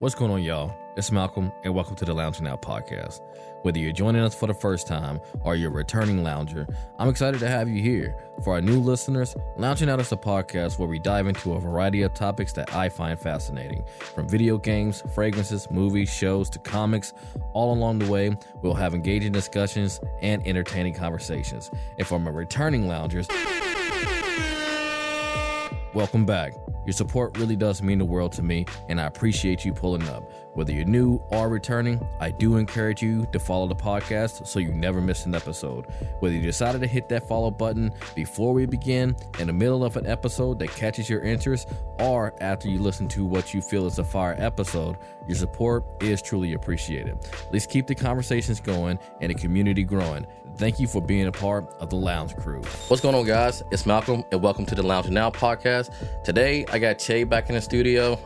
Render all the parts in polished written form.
What's going on, y'all? It's Malcolm, and welcome to the Loung'n Out podcast. Whether you're joining us for the first time or you're a returning lounger, I'm excited to have you here. For our new listeners, Loung'n Out is a podcast where we dive into a variety of topics that I find fascinating. From video games, fragrances, movies, shows, to comics, all along the way, we'll have engaging discussions and entertaining conversations. And for my returning loungers, welcome back. Your support really does mean the world to me, and I appreciate you pulling up. Whether you're new or returning, I do encourage you to follow the podcast so you never miss an episode. Whether you decided to hit that follow button before we begin, in the middle of an episode that catches your interest, or after you listen to what you feel is a fire episode, your support is truly appreciated. Let's keep the conversations going and the community growing. Thank you for being a part of the Lounge Crew. What's going on, guys? It's Malcolm, and welcome to the Loung'n Out podcast. Today, I got Chae back in the studio.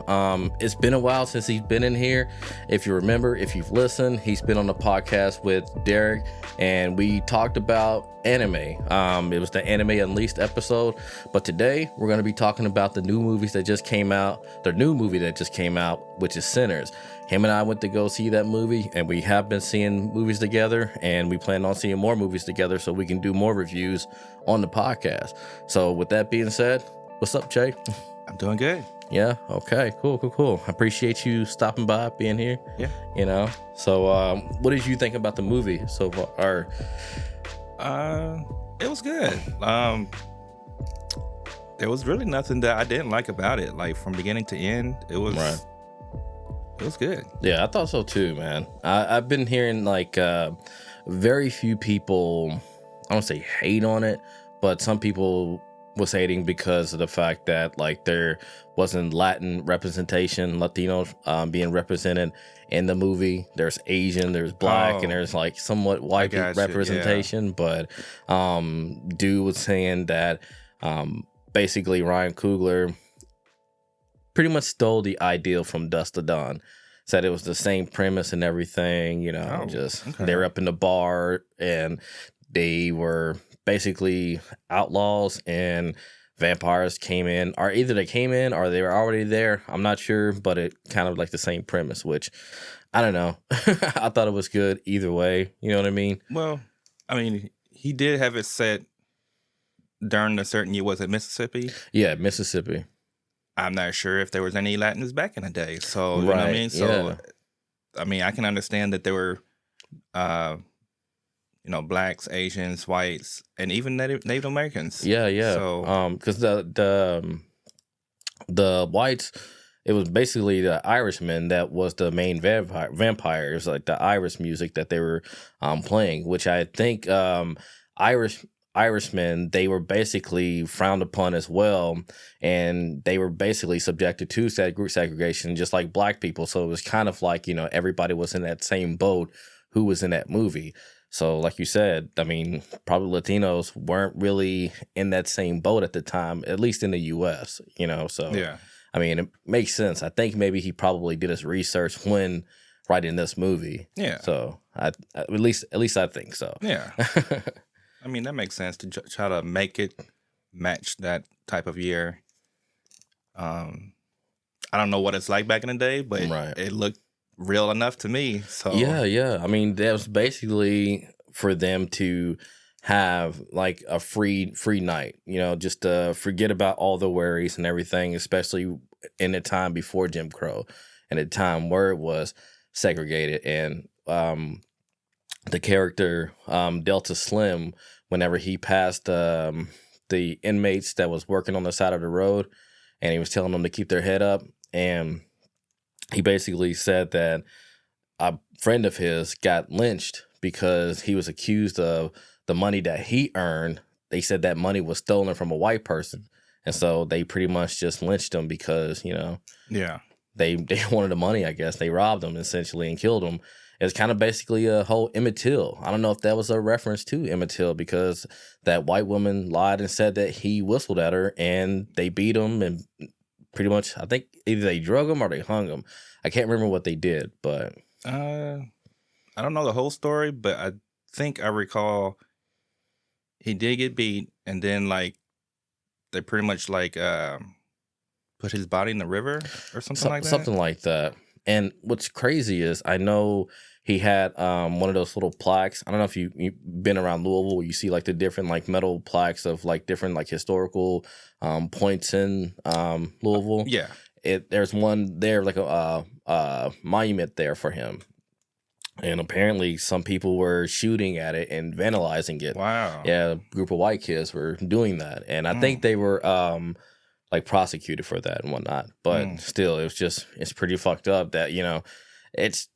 It's been a while since he's been in here. If you remember, if you've listened, he's been on the podcast with Derek, and we talked about anime. It was the Anime Unleashed episode, but today we're going to be talking about the new movies that just came out. The new movie that just came out, which is Sinners. Him and I went to go see that movie, and we have been seeing movies together, and we plan on seeing more movies together so we can do more reviews on the podcast. So with that being said, what's up, Chae? I'm doing good. Yeah. Okay. Cool. I appreciate you stopping by, being here. Yeah. You know. So, what did you think about the movie so far? It was good. There was really nothing that I didn't like about it. Like from beginning to end, it was Right. It was good. Yeah, I thought so too, man. I've been hearing like very few people, I don't say hate on it, but some people was hating because of the fact that like there wasn't Latin representation, Latinos being represented in the movie. There's Asian, there's black, and there's like somewhat white representation. But dude was saying that basically Ryan Coogler pretty much stole the ideal from Dusk to Dawn. Said it was the same premise and everything, you know, they were up in the bar and they were basically outlaws and vampires came in, or either they came in or they were already there. I'm not sure, but it kind of like the same premise, which I don't know. I thought it was good either way. You know what I mean? Well, I mean, he did have it set during a certain year. Was it Mississippi? Yeah, Mississippi. I'm not sure if there was any Latins back in the day. So, you know what I mean? So, yeah. I mean, I can understand that there were, blacks, Asians, whites, and even Native Americans. Yeah. So, because the whites, it was basically the Irishmen that was the main vampires, like the Irish music that they were playing, which I think Irishmen, they were basically frowned upon as well, and they were basically subjected to group segregation just like black people. So it was kind of like, you know, everybody was in that same boat who was in that movie. So like you said, I mean, probably Latinos weren't really in that same boat at the time, at least in the U.S., you know. So, yeah. I mean, it makes sense. I think maybe he probably did his research when writing this movie. Yeah. So at least I think so. Yeah. I mean, that makes sense to try to make it match that type of year. I don't know what it's like back in the day, but it looked real enough to me. So yeah. I mean, that was basically for them to have like a free night, you know, just to forget about all the worries and everything, especially in the time before Jim Crow and the time where it was segregated. And the character Delta Slim, whenever he passed the inmates that was working on the side of the road, and he was telling them to keep their head up, and he basically said that a friend of his got lynched because he was accused of the money that he earned. They said that money was stolen from a white person, and so they pretty much just lynched him because, you know, they wanted the money. I guess they robbed him essentially and killed him. It's kind of basically a whole Emmett Till. I don't know if that was a reference to Emmett Till, because that white woman lied and said that he whistled at her, and they beat him, and pretty much I think either they drug him or they hung him. I can't remember what they did, but I don't know the whole story, but I think I recall he did get beat, and then like they pretty much like put his body in the river or something like that. Something like that. And what's crazy is I know he had one of those little plaques. I don't know if you've been around Louisville where you see like the different like metal plaques of like different like historical points in Louisville. Yeah. There's one there, like a monument there for him. And apparently some people were shooting at it and vandalizing it. Wow. Yeah, a group of white kids were doing that. And I think they were like prosecuted for that and whatnot. But still, it's pretty fucked up that, you know, it's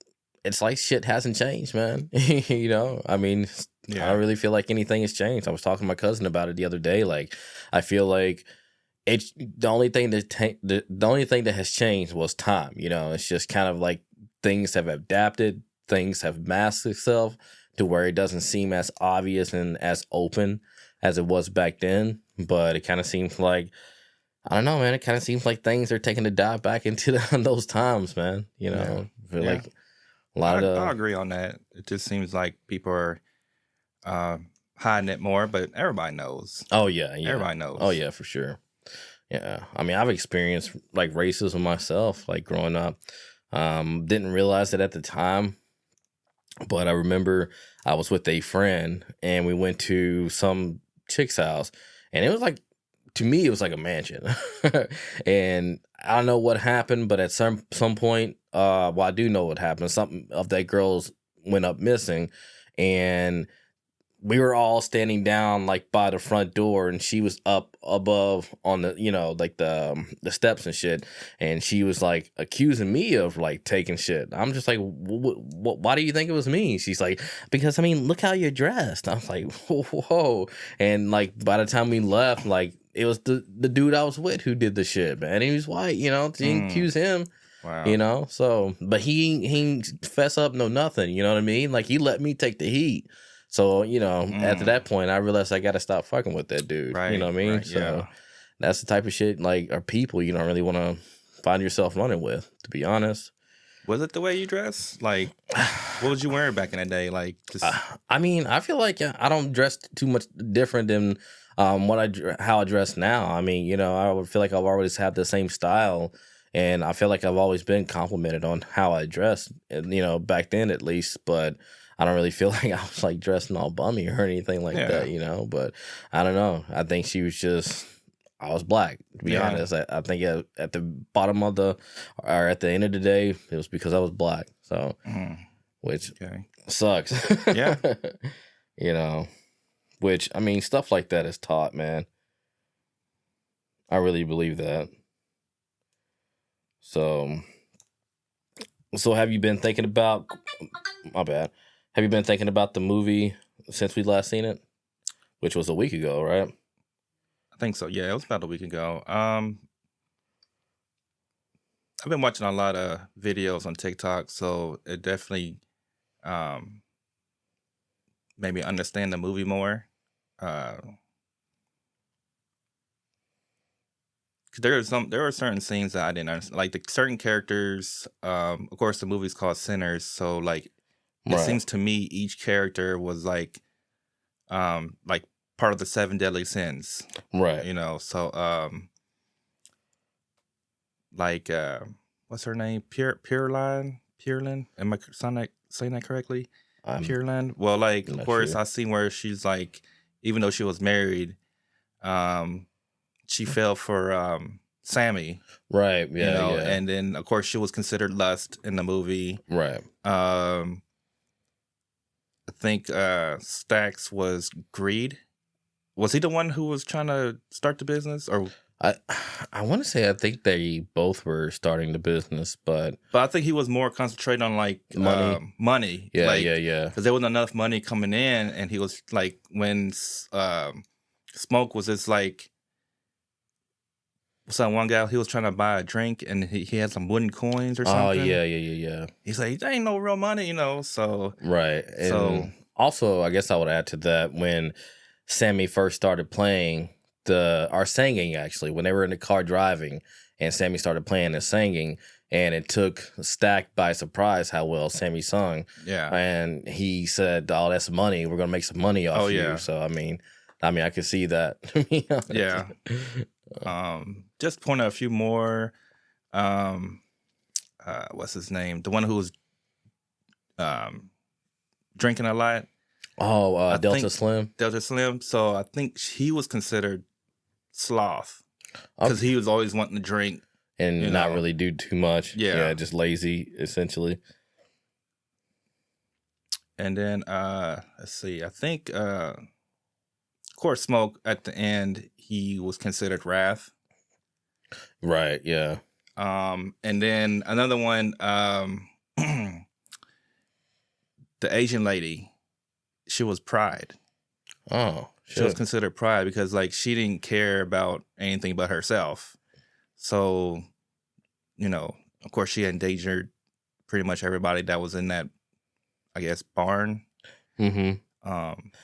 like shit hasn't changed, man. You know, I mean, I don't really feel like anything has changed. I was talking to my cousin about it the other day. Like, I feel like it's the only thing that has changed was time. You know, it's just kind of like things have adapted, things have masked itself to where it doesn't seem as obvious and as open as it was back then. But it kind of seems like, I don't know, man. It kind of seems like things are taking a dive back into those times, man. You know, I feel like a lot of I agree on that. It just seems like people are hiding it more, but everybody knows. Oh yeah. Everybody knows. Oh yeah, for sure. Yeah, I mean, I've experienced like racism myself, like growing up. Didn't realize it at the time, but I remember I was with a friend and we went to some chick's house, and it was like, to me, it was like a mansion. And I don't know what happened, but at some point, well, I do know what happened. Something of that girl's went up missing, and we were all standing down like by the front door, and she was up above on the, you know, like the steps and shit, and she was like accusing me of like taking shit. I'm just like, why do you think it was me? She's like, because I mean, look how you're dressed. I was like, whoa. And like by the time we left, like it was the dude I was with who did the shit, man. He was white, you know. She didn't accuse him. Wow. You know, so but he fess up no nothing. You know what I mean? Like he let me take the heat. So, you know, after that point, I realized I got to stop fucking with that dude. Right, you know what I mean? right, So that's the type of shit, like, or people you don't really want to find yourself running with, to be honest. Was it the way you dress? Like, what was you wearing back in the day? Like, just... I mean, I feel like I don't dress too much different than how I dress now. I mean, you know, I would feel like I've always had the same style, and I feel like I've always been complimented on how I dress, you know, back then at least, but I don't really feel like I was like dressing all bummy or anything like that, you know. But I don't know. I think she was just, I was black, to be honest. I think at the bottom of or at the end of the day, it was because I was black. So, which sucks. Yeah. You know, which, I mean, stuff like that is taught, man. I really believe that. So have you been thinking about, my bad. Have you been thinking about the movie since we last seen it? Which was a week ago, right? I think so. Yeah, it was about a week ago. I've been watching a lot of videos on TikTok, so it definitely made me understand the movie more. There were certain scenes that I didn't understand, like the certain characters. Of course, the movie's called Sinners, so like. It seems to me each character was like part of the 7 deadly sins. Right. You know, so what's her name? Pureland? Am I saying that correctly? Pureland? Well, like, of course, sure. I seen where she's like, even though she was married, she fell for Sammy. Right, yeah, you know, and then of course she was considered lust in the movie. Right. I think Stax was greed. Was he the one who was trying to start the business? Or I want to say I think they both were starting the business, but I think he was more concentrated on like money. Yeah, like, yeah. Because there wasn't enough money coming in, and he was like, when Smoke was just like, what's that one guy? He was trying to buy a drink, and he had some wooden coins or something. Oh yeah. He's like, there ain't no real money, you know. So right. And also, I guess I would add to that, when Sammy first started playing singing, actually, when they were in the car driving, and Sammy started playing and singing, and it took Stack by surprise how well Sammy sung. Yeah. And he said, "Oh, that's money. We're gonna make some money off you." So I mean, I could see that. Yeah. Just point out a few more. what's his name? The one who was drinking a lot. Oh, Delta Slim. Delta Slim. So I think he was considered sloth because he was always wanting to drink and not really do too much. Yeah, just lazy essentially. And then let's see. I think of course Smoke at the end he was considered Wrath. Right. Yeah. And then another one. The Asian lady, she was Pride. Oh, shit. She was considered Pride because, like, she didn't care about anything but herself. So, you know, of course, she endangered pretty much everybody that was in that, I guess, barn. Mm-hmm.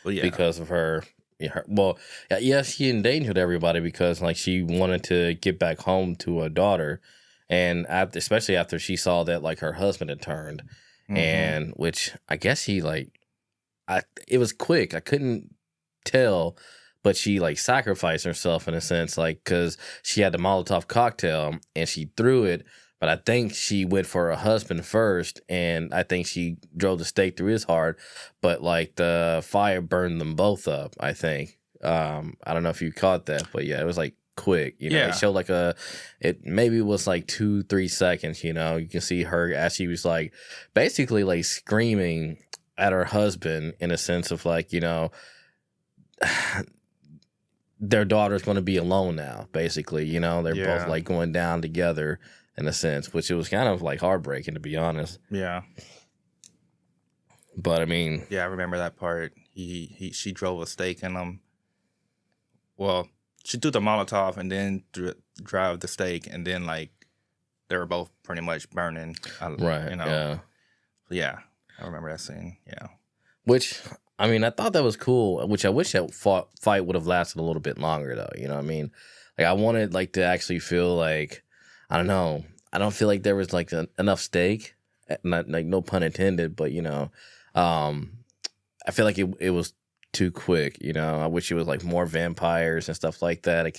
But yeah, because of her. Yeah, she endangered everybody because, like, she wanted to get back home to her daughter, and especially after she saw that, like, her husband had turned. Mm-hmm. And which I guess it was quick. I couldn't tell, but she like sacrificed herself in a sense, like because she had the Molotov cocktail and she threw it, but I think she went for her husband first, and I think she drove the stake through his heart, but like the fire burned them both up. I think. I don't know if you caught that, but yeah, it was like quick, you know. It showed like it maybe was like 2-3 seconds, you know. You can see her as she was like basically like screaming at her husband in a sense of like, you know, their daughter's going to be alone now, basically, you know. They're both like going down together in a sense, which it was kind of like heartbreaking, to be honest. Yeah. But I mean, yeah, I remember that part. She drove a stake in him. Well, she threw the Molotov and then drive the stake, and then like they were both pretty much burning. Right. You know. Yeah. Yeah, I remember that scene. Yeah. Which, I mean, I thought that was cool. Which I wish that fight would have lasted a little bit longer, though. You know what I mean? Like I wanted like to actually feel like, I don't know. I don't feel like there was like enough stake. Not like no pun intended, but you know, I feel like it was too quick, you know. I wish it was like more vampires and stuff like that. It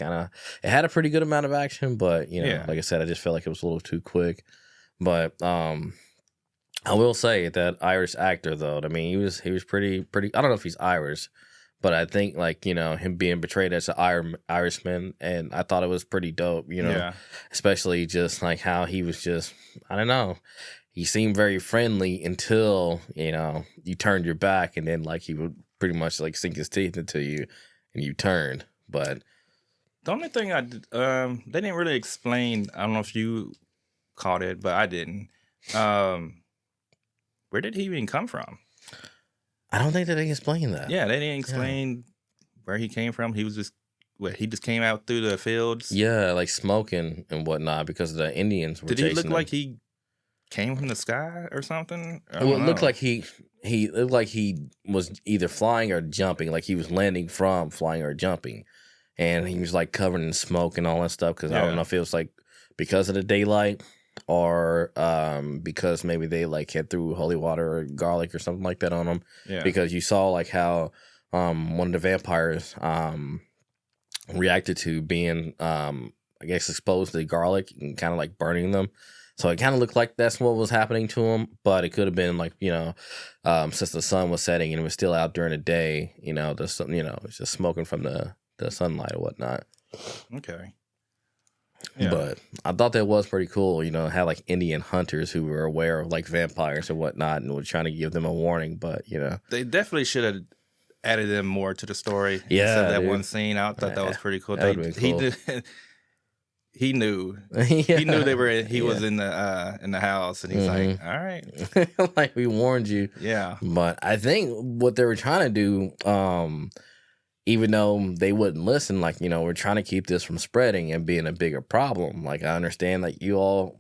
had a pretty good amount of action, but you know, like I said, I just felt like it was a little too quick. But I will say that Irish actor though, I mean, he was pretty. I don't know if he's Irish, but I think like, you know, him being portrayed as an Irishman, and I thought it was pretty dope, you know, especially just like how he was just, I don't know. He seemed very friendly until, you know, you turned your back, and then like he would pretty much like sink his teeth into you and you turned. But the only thing they didn't really explain, I don't know if you caught it, but I didn't. Where did he even come from? I don't think that they explained that. Yeah, they didn't explain where he came from. He was just, he just came out through the fields? Yeah, like smoking and whatnot because the Indians were chasing him. Did he look like he came from the sky or something? It looked like he looked like he was either flying or jumping, like he was landing from flying or jumping, and he was like covered in smoke and all that stuff. Because I don't know if it was like because of the daylight or because maybe they like had threw holy water or garlic or something like that on him. Yeah. Because you saw like how one of the vampires reacted to being I guess exposed to the garlic and kind of like burning them. So it kind of looked like that's what was happening to him, but it could have been like, you know, since the sun was setting and it was still out during the day, you know, it's just smoking from the sunlight or whatnot. Okay. Yeah. But I thought that was pretty cool, you know, had like Indian hunters who were aware of like vampires and whatnot and were trying to give them a warning, but, you know. They definitely should have added them more to the story. Yeah. That one scene, I thought that was pretty cool. Cool. He knew. He knew they were. He was in the house, and he's like, "All right, like we warned you." Yeah. But I think what they were trying to do, even though they wouldn't listen, like, you know, we're trying to keep this from spreading and being a bigger problem. Like I understand that you all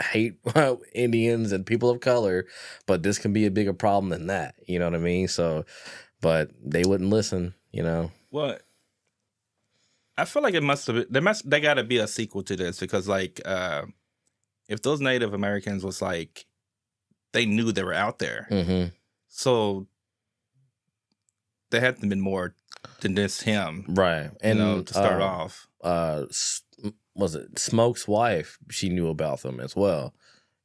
hate Indians and people of color, but this can be a bigger problem than that. You know what I mean? So, but they wouldn't listen. You know. What? I feel like it must have been, they got to be a sequel to this because like if those Native Americans was like they knew they were out there, so they had to have been more than just him, right? And you know, to start off, was it Smoke's wife? She knew about them as well.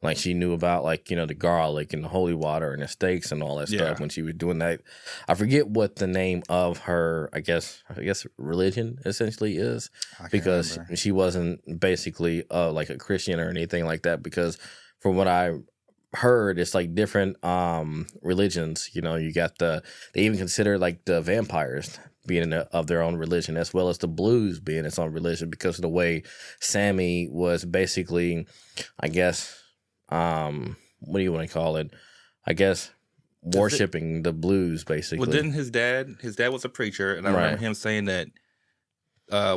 Like she knew about like, you know, the garlic and the holy water and the steaks and all that stuff when she was doing that. I forget what the name of her, I guess religion essentially is, because she wasn't basically like a Christian or anything like that. Because from what I heard, it's like different religions. You know, you got they even consider like the vampires being of their own religion, as well as the blues being its own religion, because of the way Sammy was basically, I guess, what do you want to call it? I guess worshiping the blues, basically. Well, didn't his dad was a preacher, and I remember him saying that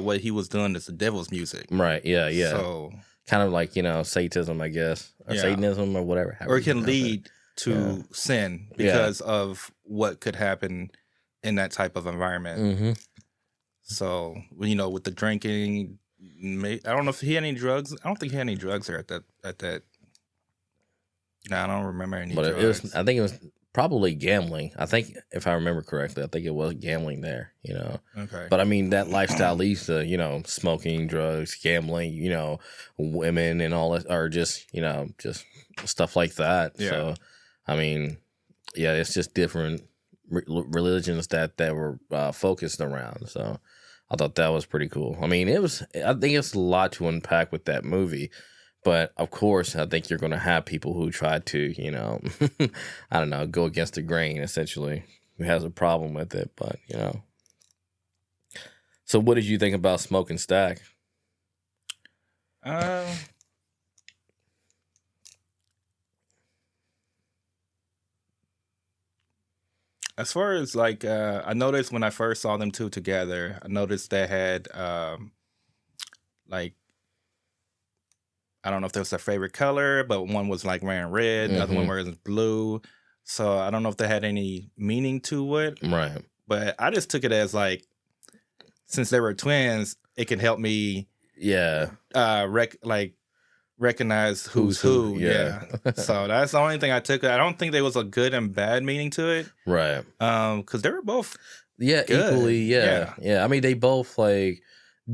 what he was doing is the devil's music. Right, yeah. So kind of like, you know, Satanism, I guess, or Satanism or whatever. Or it can lead to sin because of what could happen in that type of environment. Mm-hmm. So, you know, with the drinking, I don't know if he had any drugs. I don't think he had any drugs there at that. No, I don't remember any drugs. I think it was probably gambling. I think, if I remember correctly, I think it was gambling there, you know. Okay. But I mean, that lifestyle leads to, you know, smoking, drugs, gambling, you know, women and all that, or just, you know, just stuff like that. Yeah. So, I mean, yeah, it's just different religions that were focused around. So I thought that was pretty cool. I mean, I think it's a lot to unpack with that movie. But of course, I think you're going to have people who try to, you know, I don't know, go against the grain, essentially, who has a problem with it. But, you know. So what did you think about Smoke and Stack? As far as like, I noticed when I first saw them two together, I noticed they had like, I don't know if that was their favorite color, but one was like wearing red, the other one wearing blue. So I don't know if they had any meaning to it. Right. But I just took it as like, since they were twins, it can help me recognize who's who. Yeah. So that's the only thing I took. I don't think there was a good and bad meaning to it. Right. Because they were both good. Equally, yeah. I mean, they both like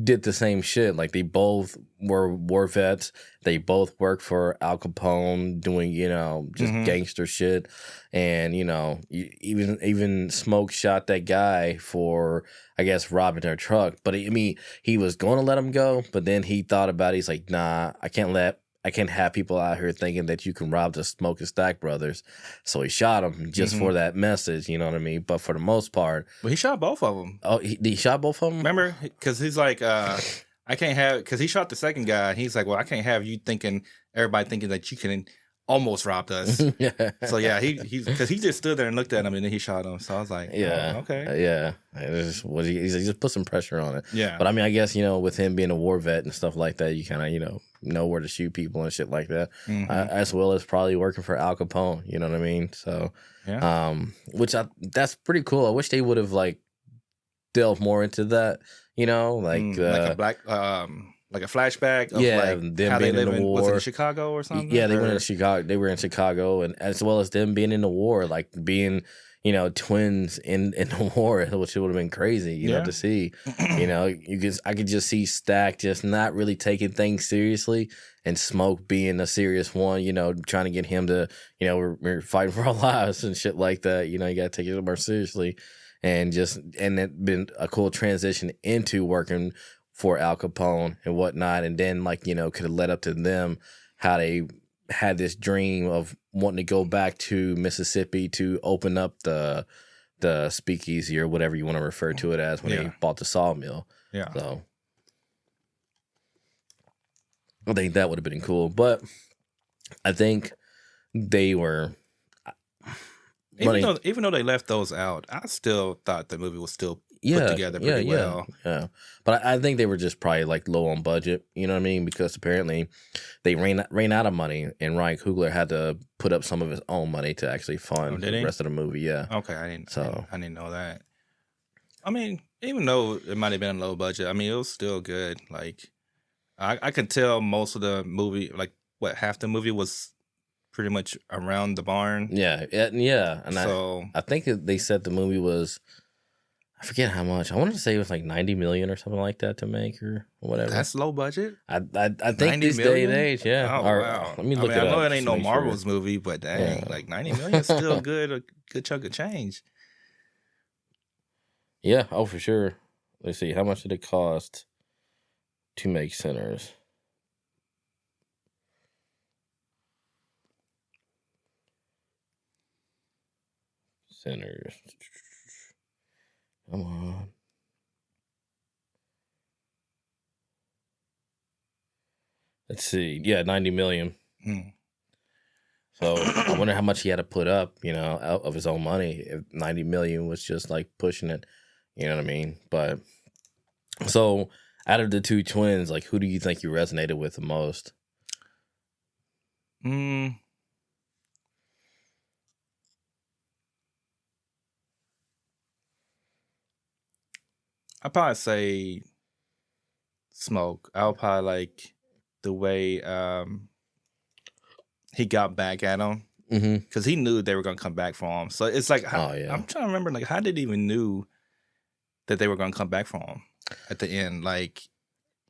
did the same shit. Like they both were war vets. They both worked for Al Capone doing, you know, just gangster shit. And, you know, even Smoke shot that guy for, I guess, robbing their truck. But I mean, he was going to let him go, but then he thought about it. He's like, nah, I can't have people out here thinking that you can rob the Smoke and Stack brothers. So he shot him just for that message, you know what I mean? But for the most part... Well, he shot both of them. Oh, he shot both of them? Remember? Because he's like, I can't have... Because he shot the second guy, and he's like, well, I can't have you everybody thinking that you can almost rob us. So, yeah, because he just stood there and looked at him, and then he shot him. So I was like, oh, okay. He just put some pressure on it. Yeah. But I mean, I guess, you know, with him being a war vet and stuff like that, you kind of, you know where to shoot people and shit like that, as well as probably working for Al Capone. You know what I mean? So, that's pretty cool. I wish they would have like delved more into that. You know, like a black, like a flashback of like them how being they live in the war. Was it in Chicago or something? Yeah, they went in Chicago. They were in Chicago, and as well as them being in the war, like being, you know, twins in the war, which would have been crazy, you know, to see. You know, I could just see Stack just not really taking things seriously, and Smoke being a serious one, you know, trying to get him to, you know, we're fighting for our lives and shit like that. You know, you got to take it more seriously, and it been a cool transition into working for Al Capone and whatnot, and then like, you know, could have led up to them how they had this dream of wanting to go back to Mississippi to open up the speakeasy or whatever you want to refer to it as when they bought the sawmill. Yeah. So I think that would have been cool. But I think they were even though they left those out, I still thought the movie was still put together pretty well. Yeah. But I think they were just probably like low on budget, you know what I mean? Because apparently they ran out of money, and Ryan Coogler had to put up some of his own money to actually fund the rest of the movie. Yeah. Okay, I didn't know that. I mean, even though it might have been a low budget, I mean, it was still good. Like I could tell most of the movie, like half the movie was pretty much around the barn. Yeah. And so I think they said the movie was, I I forget how much. I wanted to say it was like 90 million or something like that to make or whatever. That's low budget. I think this day and age, yeah. Oh wow. Let me look it up. I know it ain't no Marvel's movie, but dang, like 90 million is still good. A good chunk of change. Yeah. Oh, for sure. Let's see. How much did it cost to make Sinners? Sinners. Come on. Let's see. Yeah, 90 million. So I wonder how much he had to put up, out of his own money. If 90 million was just like pushing it, you know what I mean? But so out of the two twins, like who do you think you resonated with the most? I'd probably say Smoke. I'll probably like the way he got back at him because he knew they were gonna come back for him. So it's like I'm trying to remember, like how did he even knew that they were gonna come back for him at the end? Like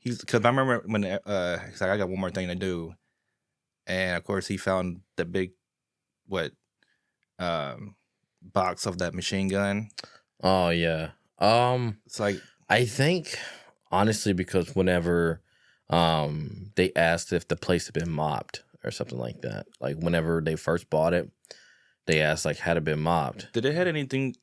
because I remember when he's like, I got one more thing to do, and of course he found the big box of that machine gun. Oh yeah. It's like I think honestly because whenever they asked if the place had been mopped or something like that, like whenever they first bought it, they asked like had it been mopped. Did it had anything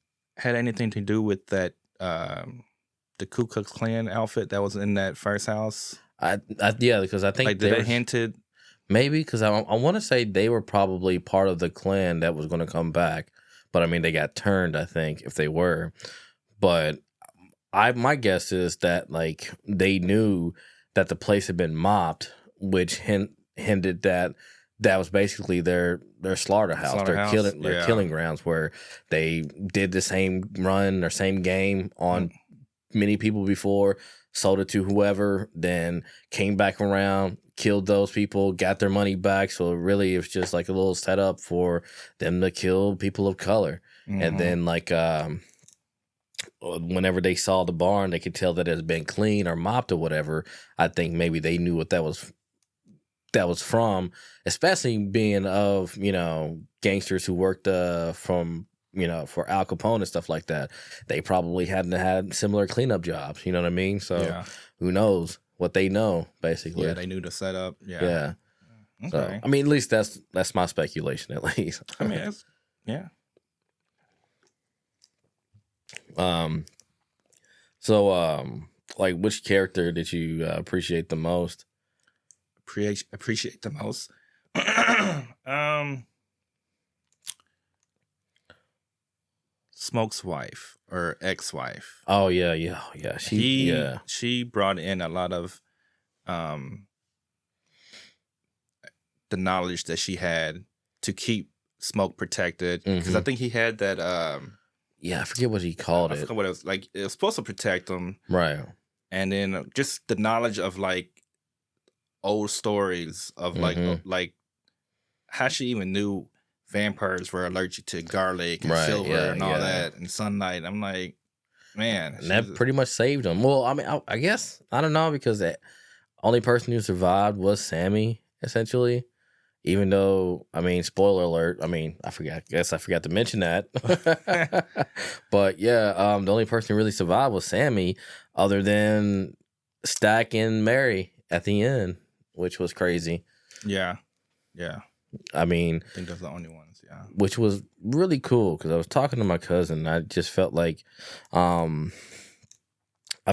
to do with that the Ku Klux Klan outfit that was in that first house? Yeah, because I think like they hinted maybe because I want to say they were probably part of the Klan that was going to come back, but I mean they got turned. I think if they were. But my guess is that like they knew that the place had been mopped, which hinted that was basically their slaughterhouse, their killing grounds, where they did the same run or same game on many people before, sold it to whoever, then came back around, killed those people, got their money back. So really, it's just like a little setup for them to kill people of color, and then like. Whenever they saw the barn, they could tell that it had been clean or mopped or whatever. I think maybe they knew what that was from, especially being of, gangsters who worked from, for Al Capone and stuff like that. They probably hadn't had similar cleanup jobs, you know what I mean? So who knows what they know, basically. Yeah, they knew the setup. Yeah. Yeah. Okay. So, I mean, at least that's my speculation, at least. I mean, yeah. Like which character did you appreciate the most? Appreciate the most. Smoke's wife or ex-wife. Oh yeah. She brought in a lot of the knowledge that she had to keep Smoke protected because I think he had that I forget what he called it. I forget what it was. Like it was supposed to protect him, right? And then just the knowledge of like old stories of like how she even knew vampires were allergic to garlic and silver and all that and sunlight. I'm like, man, and that pretty much saved him. Well, I mean, I guess I don't know because the only person who survived was Sammy, essentially. Even though, I mean, spoiler alert. I mean, I guess I forgot to mention that. But yeah, the only person who really survived was Sammy, other than Stack and Mary at the end, which was crazy. Yeah. I mean, I think those are the only ones. Yeah, which was really cool because I was talking to my cousin. And I just felt like, I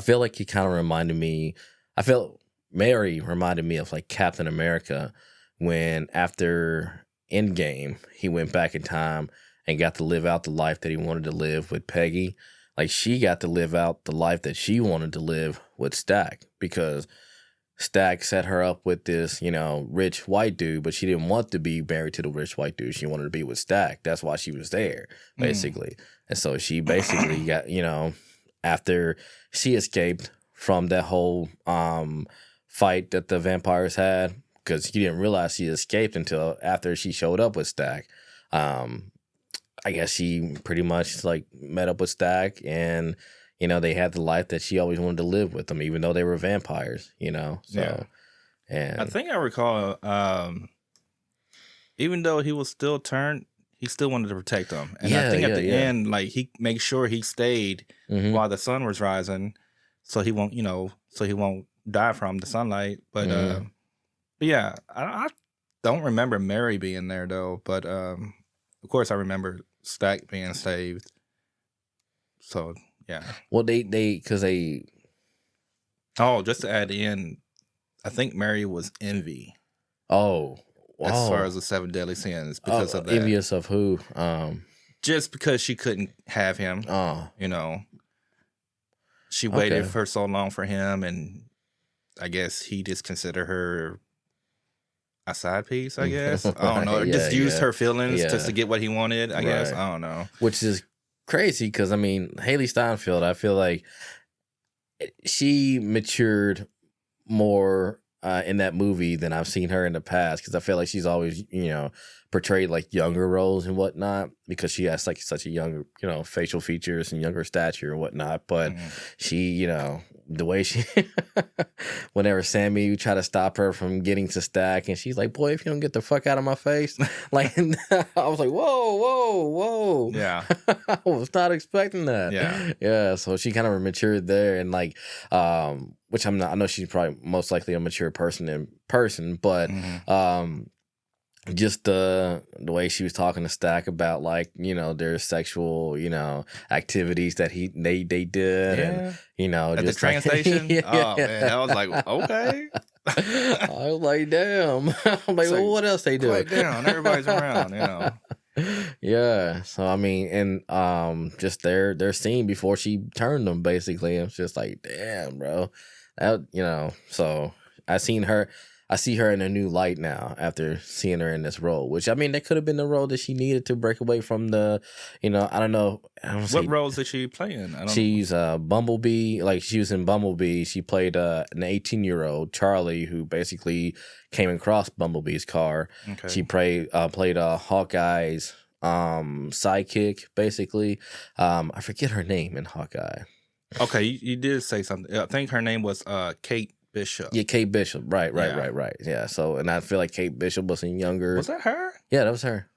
feel like he kind of reminded me. I felt Mary reminded me of like Captain America. When after Endgame, he went back in time and got to live out the life that he wanted to live with Peggy. Like she got to live out the life that she wanted to live with Stack because Stack set her up with this, rich white dude, but she didn't want to be married to the rich white dude. She wanted to be with Stack. That's why she was there, basically. And so she basically got, after she escaped from that whole fight that the vampires had, because he didn't realize she escaped until after she showed up with Stack. I guess she pretty much like met up with Stack and, you know, they had the life that she always wanted to live with them, even though they were vampires, you know. So, and I think I recall, even though he was still turned, he still wanted to protect them. And I think at the end, like he makes sure he stayed while the sun was rising, so he won't, die from the sunlight. But yeah, I don't remember Mary being there though. But of course, I remember Stack being saved. So yeah. Well, because Oh, just to add in, I think Mary was envy. Oh, wow. As far as the 7 deadly sins, because of that. Envious of who? Just because she couldn't have him. Oh, you know, she waited for so long for him, and I guess he just considered her a side piece. I guess I don't know. Just used her feelings just to get what he wanted. I guess I don't know. Which is crazy because I mean, Haley Steinfeld. I feel like she matured more in that movie than I've seen her in the past, because I feel like she's always, portrayed like younger roles and whatnot, because she has like such a younger, facial features and younger stature and whatnot. But she, the way she, whenever Sammy tried to stop her from getting to Stack, and she's like, "Boy, if you don't get the fuck out of my face," like I was like, whoa. Yeah. I was not expecting that. Yeah. So she kind of matured there, and like, which I'm not. I know she's probably most likely a mature person in person, but just the way she was talking to Stack about, like, their sexual, activities that they did, and at just the train station. Oh man, I was like, okay. I was like, damn. I'm like, well, what else they do? Quiet down, everybody's around, Yeah. So I mean, and just their scene before she turned them, basically, it's just like, damn, bro. That, so I see her in a new light now after seeing her in this role, which, I mean, that could have been the role that she needed to break away from the, I don't know. What roles did she play in? She's Bumblebee. Like, she was in Bumblebee. She played an 18-year-old, Charlie, who basically came across Bumblebee's car. Okay. She played Hawkeye's sidekick, basically. I forget her name in Hawkeye. Okay, you did say something. I think her name was Kate Bishop. Yeah, Kate Bishop. Right. Yeah. So, and I feel like Kate Bishop wasn't younger. Was that her? Yeah, that was her.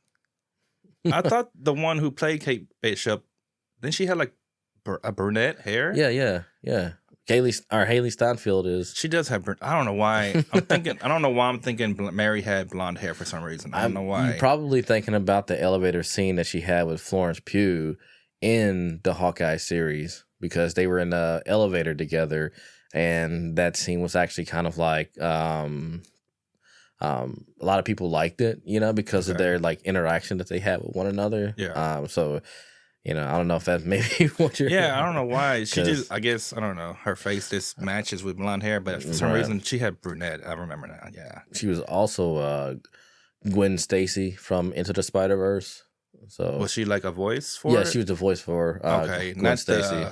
I thought the one who played Kate Bishop, then she had like a brunette hair. Yeah. Haley Steinfeld is. She does have. I don't know why. I don't know why I'm thinking Mary had blonde hair for some reason. I don't know why. You're probably thinking about the elevator scene that she had with Florence Pugh in the Hawkeye series, because they were in the elevator together. And that scene was actually kind of like, a lot of people liked it, because of their like interaction that they had with one another. Yeah. So, I don't know if that's maybe what you're. Yeah, I don't know why. She just, I guess, I don't know. Her face just matches with blonde hair, but for some reason she had brunette. I remember now. Yeah. She was also Gwen Stacy from Into the Spider-Verse. So was she like a voice for? Yeah, she was the voice for Gwen Stacy.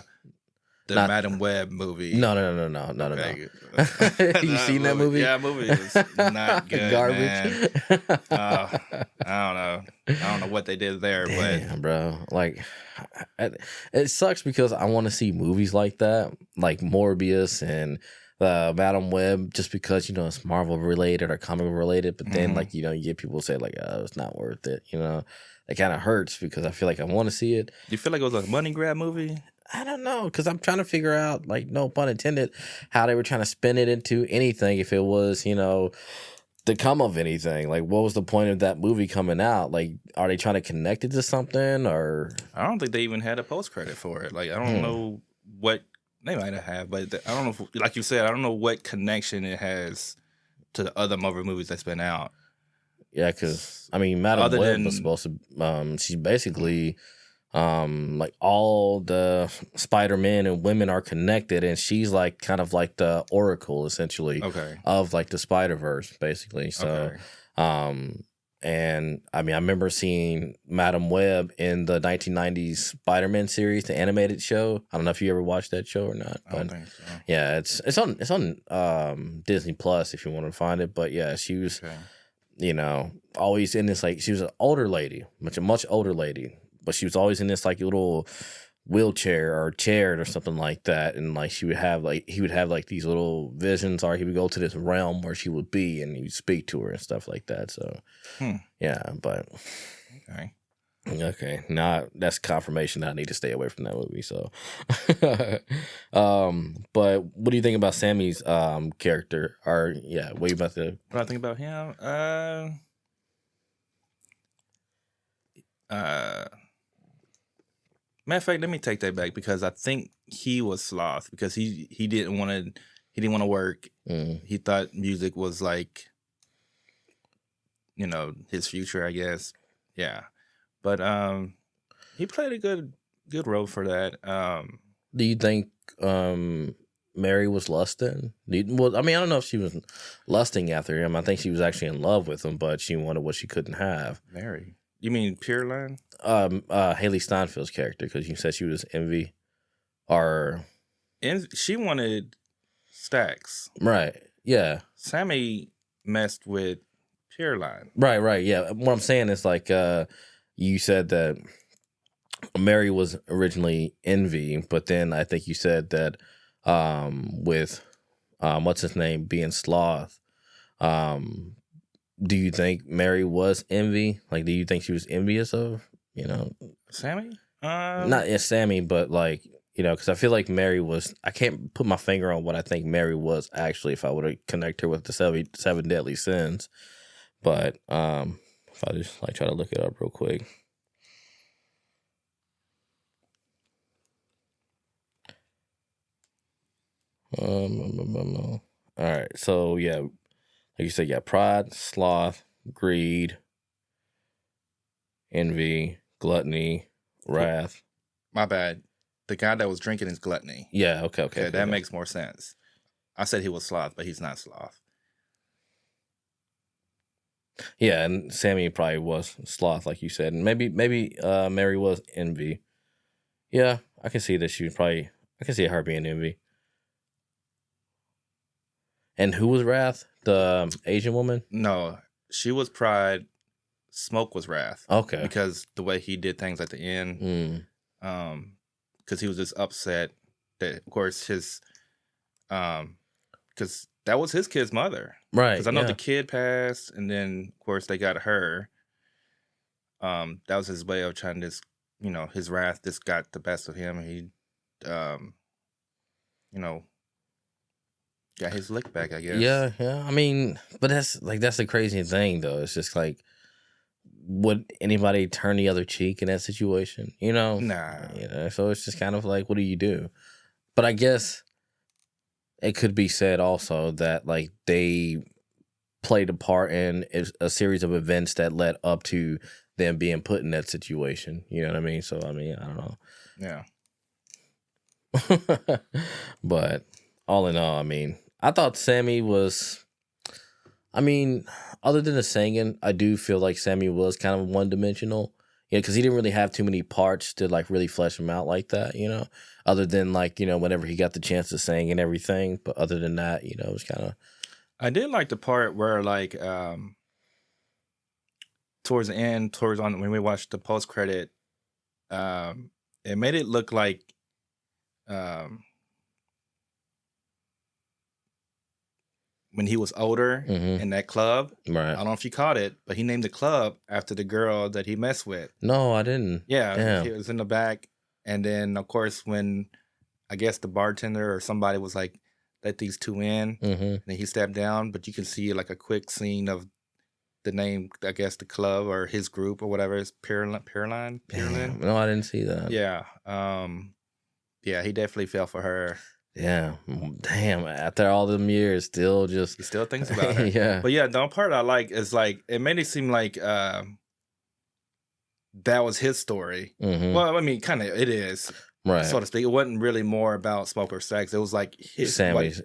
The Madam Web movie. No. You seen that movie? Yeah, movie was not good. Garbage. I don't know what they did there. Damn, but bro, like, it sucks because I want to see movies like that, like Morbius and Madam Web, just because it's Marvel related or comic related. But then like you get people say like, oh, it's not worth it. It kind of hurts because I feel like I want to see it. Do you feel like it was a money grab movie? I don't know, because I'm trying to figure out, like, no pun intended, how they were trying to spin it into anything. If it was, the come of anything, like, what was the point of that movie coming out? Like, are they trying to connect it to something, or? I don't think they even had a post credit for it. Like, I don't know what they might have, but I don't know. Like you said, I don't know what connection it has to the other Marvel movies that's been out. Yeah, because I mean, Madam Web was supposed to. She's basically. Like all the Spider-Man and women are connected, and she's like kind of like the oracle essentially of like the Spider-Verse, basically. So and I mean, I remember seeing Madam Web in the 1990s Spider-Man series, the animated show. I don't know if you ever watched that show or not, but I don't think so. Yeah, it's on Disney Plus if you want to find it. But yeah, she was always in this, like, she was an older lady, much older lady. But she was always in this like little wheelchair or chaired or something like that, and like he would have like these little visions, or he would go to this realm where she would be, and he'd speak to her and stuff like that. So yeah, but okay, now that's confirmation that I need to stay away from that movie. So but what do you think about Sammy's character? Or what I think about him? Matter of fact, let me take that back, because I think he was sloth, because he didn't want to work. He thought music was like, his future, I guess. Yeah, but he played a good role for that. Do you think Mary was lusting? Well, I mean, I don't know if she was lusting after him. I think she was actually in love with him, but she wanted what she couldn't have. Mary. You mean Pure Line? Haley Steinfeld's character, because you said she was envy, or she wanted Stacks, right? Yeah, Sammy messed with Pure Line, right. Yeah, what I'm saying is like you said that Mary was originally envy, but then I think you said that with what's his name being sloth. Do you think Mary was envy? Like, do you think she was envious of, Sammy? Not Sammy, but like, because I feel like Mary was, I can't put my finger on what I think Mary was actually if I were to connect her with the seven deadly sins. But if I just like try to look it up real quick. All right. So yeah, like you said, pride, sloth, greed, envy, gluttony, wrath. My bad. The guy that was drinking is gluttony. Yeah, okay. That makes more sense. I said he was sloth, but he's not sloth. Yeah, and Sammy probably was sloth, like you said. And maybe Mary was envy. Yeah, I can see that she was probably, I can see her being envy. And who was wrath? The Asian woman? No, she was pride. Smoke was wrath. Okay. Because the way he did things at the end, because he was just upset that, of course, his, because that was his kid's mother, right? Because I know the kid passed, and then of course they got her. That was his way of trying to, his wrath just got the best of him. He, got his lick back, I guess. Yeah. I mean, but that's the crazy thing, though. It's just like, would anybody turn the other cheek in that situation? Nah. So it's just kind of like, what do you do? But I guess it could be said also that like they played a part in a series of events that led up to them being put in that situation. You know what I mean? So I mean, I don't know. Yeah. But all in all, I mean, I thought Sammy was. I mean, other than the singing, I do feel like Sammy was kind of one-dimensional. Because he didn't really have too many parts to like really flesh him out like that, other than like, whenever he got the chance to sing and everything. But other than that, it was kind of. I did like the part where like towards the end, when we watched the post-credit, it made it look like when he was older in that club. Right. I don't know if you caught it, but he named the club after the girl that he messed with. No, I didn't. Yeah. Damn. He was in the back. And then, of course, when I guess the bartender or somebody was like, let these two in, and then he stepped down, but you can see like a quick scene of the name, I guess the club or his group or whatever is Pearline. No, I didn't see that. Yeah. Yeah, he definitely fell for her. Yeah, damn. After all them years, he still thinks about her. Yeah, but yeah, the part I like is like it made it seem like that was his story. Well, I mean, kind of it is, right, so to speak. It wasn't really more about smoke or sex. It was like Sammy's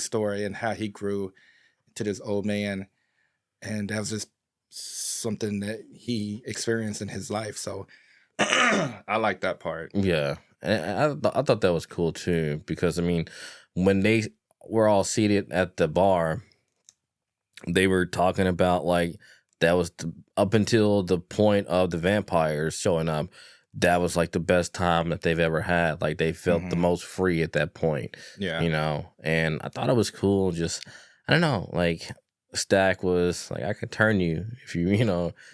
story and how he grew to this old man, and that was just something that he experienced in his life. So I like that part. Yeah. And I thought that was cool too, because I mean, when they were all seated at the bar, they were talking about like that was up until the point of the vampires showing up. that was like the best time that they've ever had. Like they felt the most free at that point. Yeah. You know, and I thought it was cool. Just, I don't know, like Stack was like, I could turn you if you,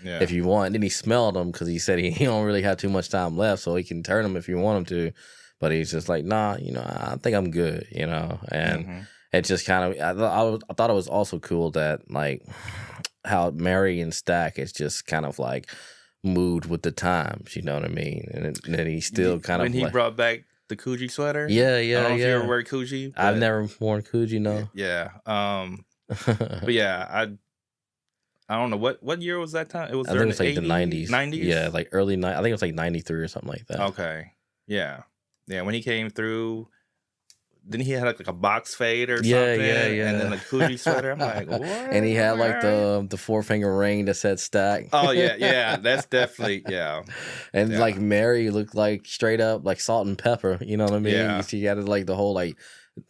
if you want. And then he smelled him because he said he don't really have too much time left, so he can turn him if you want him to. But he's just like, nah, I think I'm good, and it just kind of, I thought it was also cool that like how Mary and Stack is just kind of like moved with the times, you know what I mean? And then he still kind of when he brought back the Coogee sweater. Yeah. I don't know if you ever wear Coogee. I've never worn Coogee, no. Yeah. But yeah, I don't know what year was that time. It was. I think it was like 80s, the 90s. 90s. Yeah, like early I think it was like 93 or something like that. Okay. Yeah. Yeah. When he came through, then he had like a box fade or something. Yeah. And then the Coogee sweater. I'm like, what? And he had like the 4-finger ring that said Stack. Oh yeah. That's definitely And like Mary looked like straight up like salt and pepper. You know what I mean? Yeah. She had like the whole like.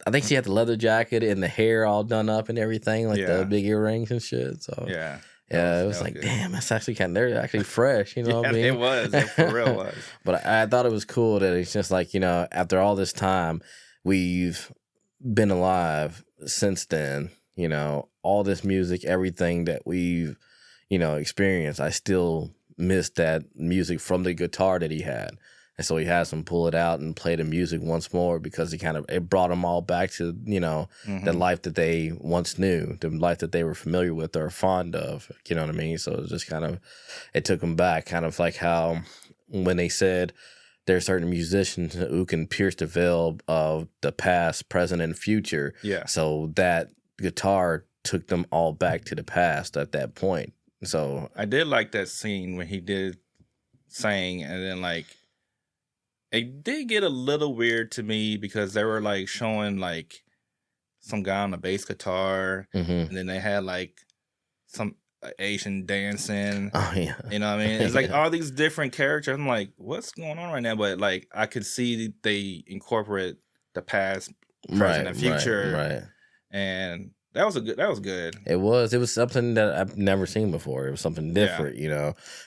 I think she had the leather jacket and the hair all done up and everything, like the big earrings and shit. So yeah, it was like, good. Damn, that's actually they're actually fresh. You know what I mean? It was. It for real was. But I thought it was cool that it's just like, after all this time, we've been alive since then. All this music, everything that we've, experienced. I still miss that music from the guitar that he had. And so he has them pull it out and play the music once more because it brought them all back to, the life that they once knew, the life that they were familiar with or fond of, you know what I mean? So it was just it took them back, kind of like how when they said there are certain musicians who can pierce the veil of the past, present, and future. Yeah. So that guitar took them all back to the past at that point. So I did like that scene when he did sing and then like, it did get a little weird to me because they were like showing like some guy on a bass guitar, and then they had like some Asian dancing. Oh yeah, you know what I mean? It's like all these different characters. I'm like, what's going on right now? But like, I could see they incorporate the past, present, and future, right. And that was good. It was something that I've never seen before. It was something different,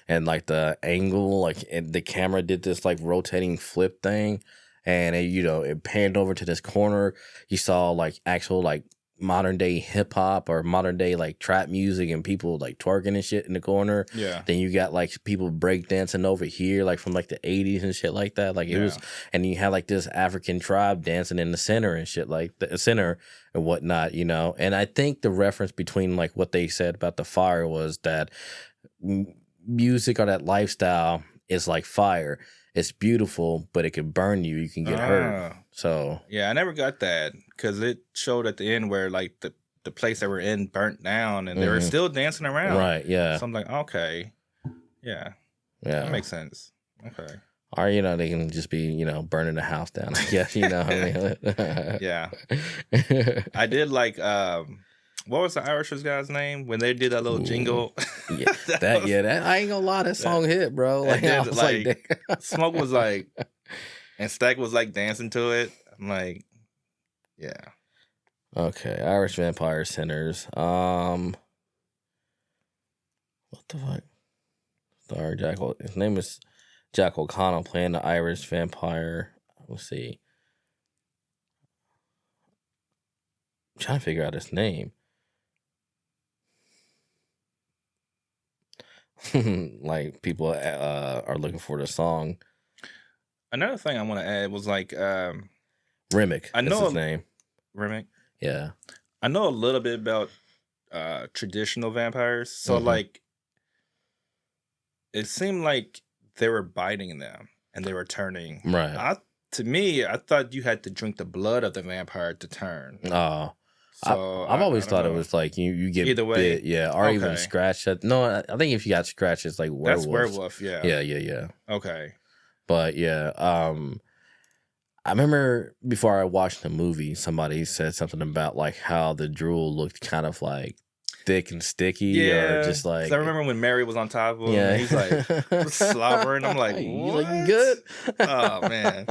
and like the angle, like the camera did this like rotating flip thing, and it panned over to this corner. You saw like actual like modern day hip hop or modern day like trap music and people like twerking and shit in the corner. Yeah. Then you got like people break dancing over here, like from like the 80s and shit like that. Like it was, and you had like this African tribe dancing in the center and shit, like the center and whatnot, And I think the reference between like what they said about the fire was that music or that lifestyle is like fire. It's beautiful, but it can burn you. You can get hurt. So yeah, I never got that because it showed at the end where like the place they were in burnt down and they were still dancing around. Right. Yeah. So I'm like, okay, yeah, that makes sense. Okay. Or they can just be burning the house down. I guess Yeah. I did like what was the Irishers guy's name when they did that little jingle? Yeah, that I ain't gonna lie, that song hit, bro. Like, I was like Smoke was like, and Stack was like dancing to it. I'm like, yeah. Okay, Irish Vampire Sinners. What the fuck? Sorry, Jack. His name is Jack O'Connell playing the Irish vampire. Let's see. I'm trying to figure out his name. Like people are looking for the song. Another thing I want to add was like Remick. I know his name. Remick. Yeah, I know a little bit about traditional vampires. So like, it seemed like they were biting them and they were turning. Right. To me, I thought you had to drink the blood of the vampire to turn. Oh. So I've always thought it was like you get either way, bit, or even scratched. No, I think if you got scratched, it's like werewolf. That's werewolf, yeah. Yeah. Okay. But yeah, I remember before I watched the movie, somebody said something about like how the drool looked kind of like thick and sticky, or just like. I remember when Mary was on top of him, and he's like slobbering. I'm like, what? You good? Oh man.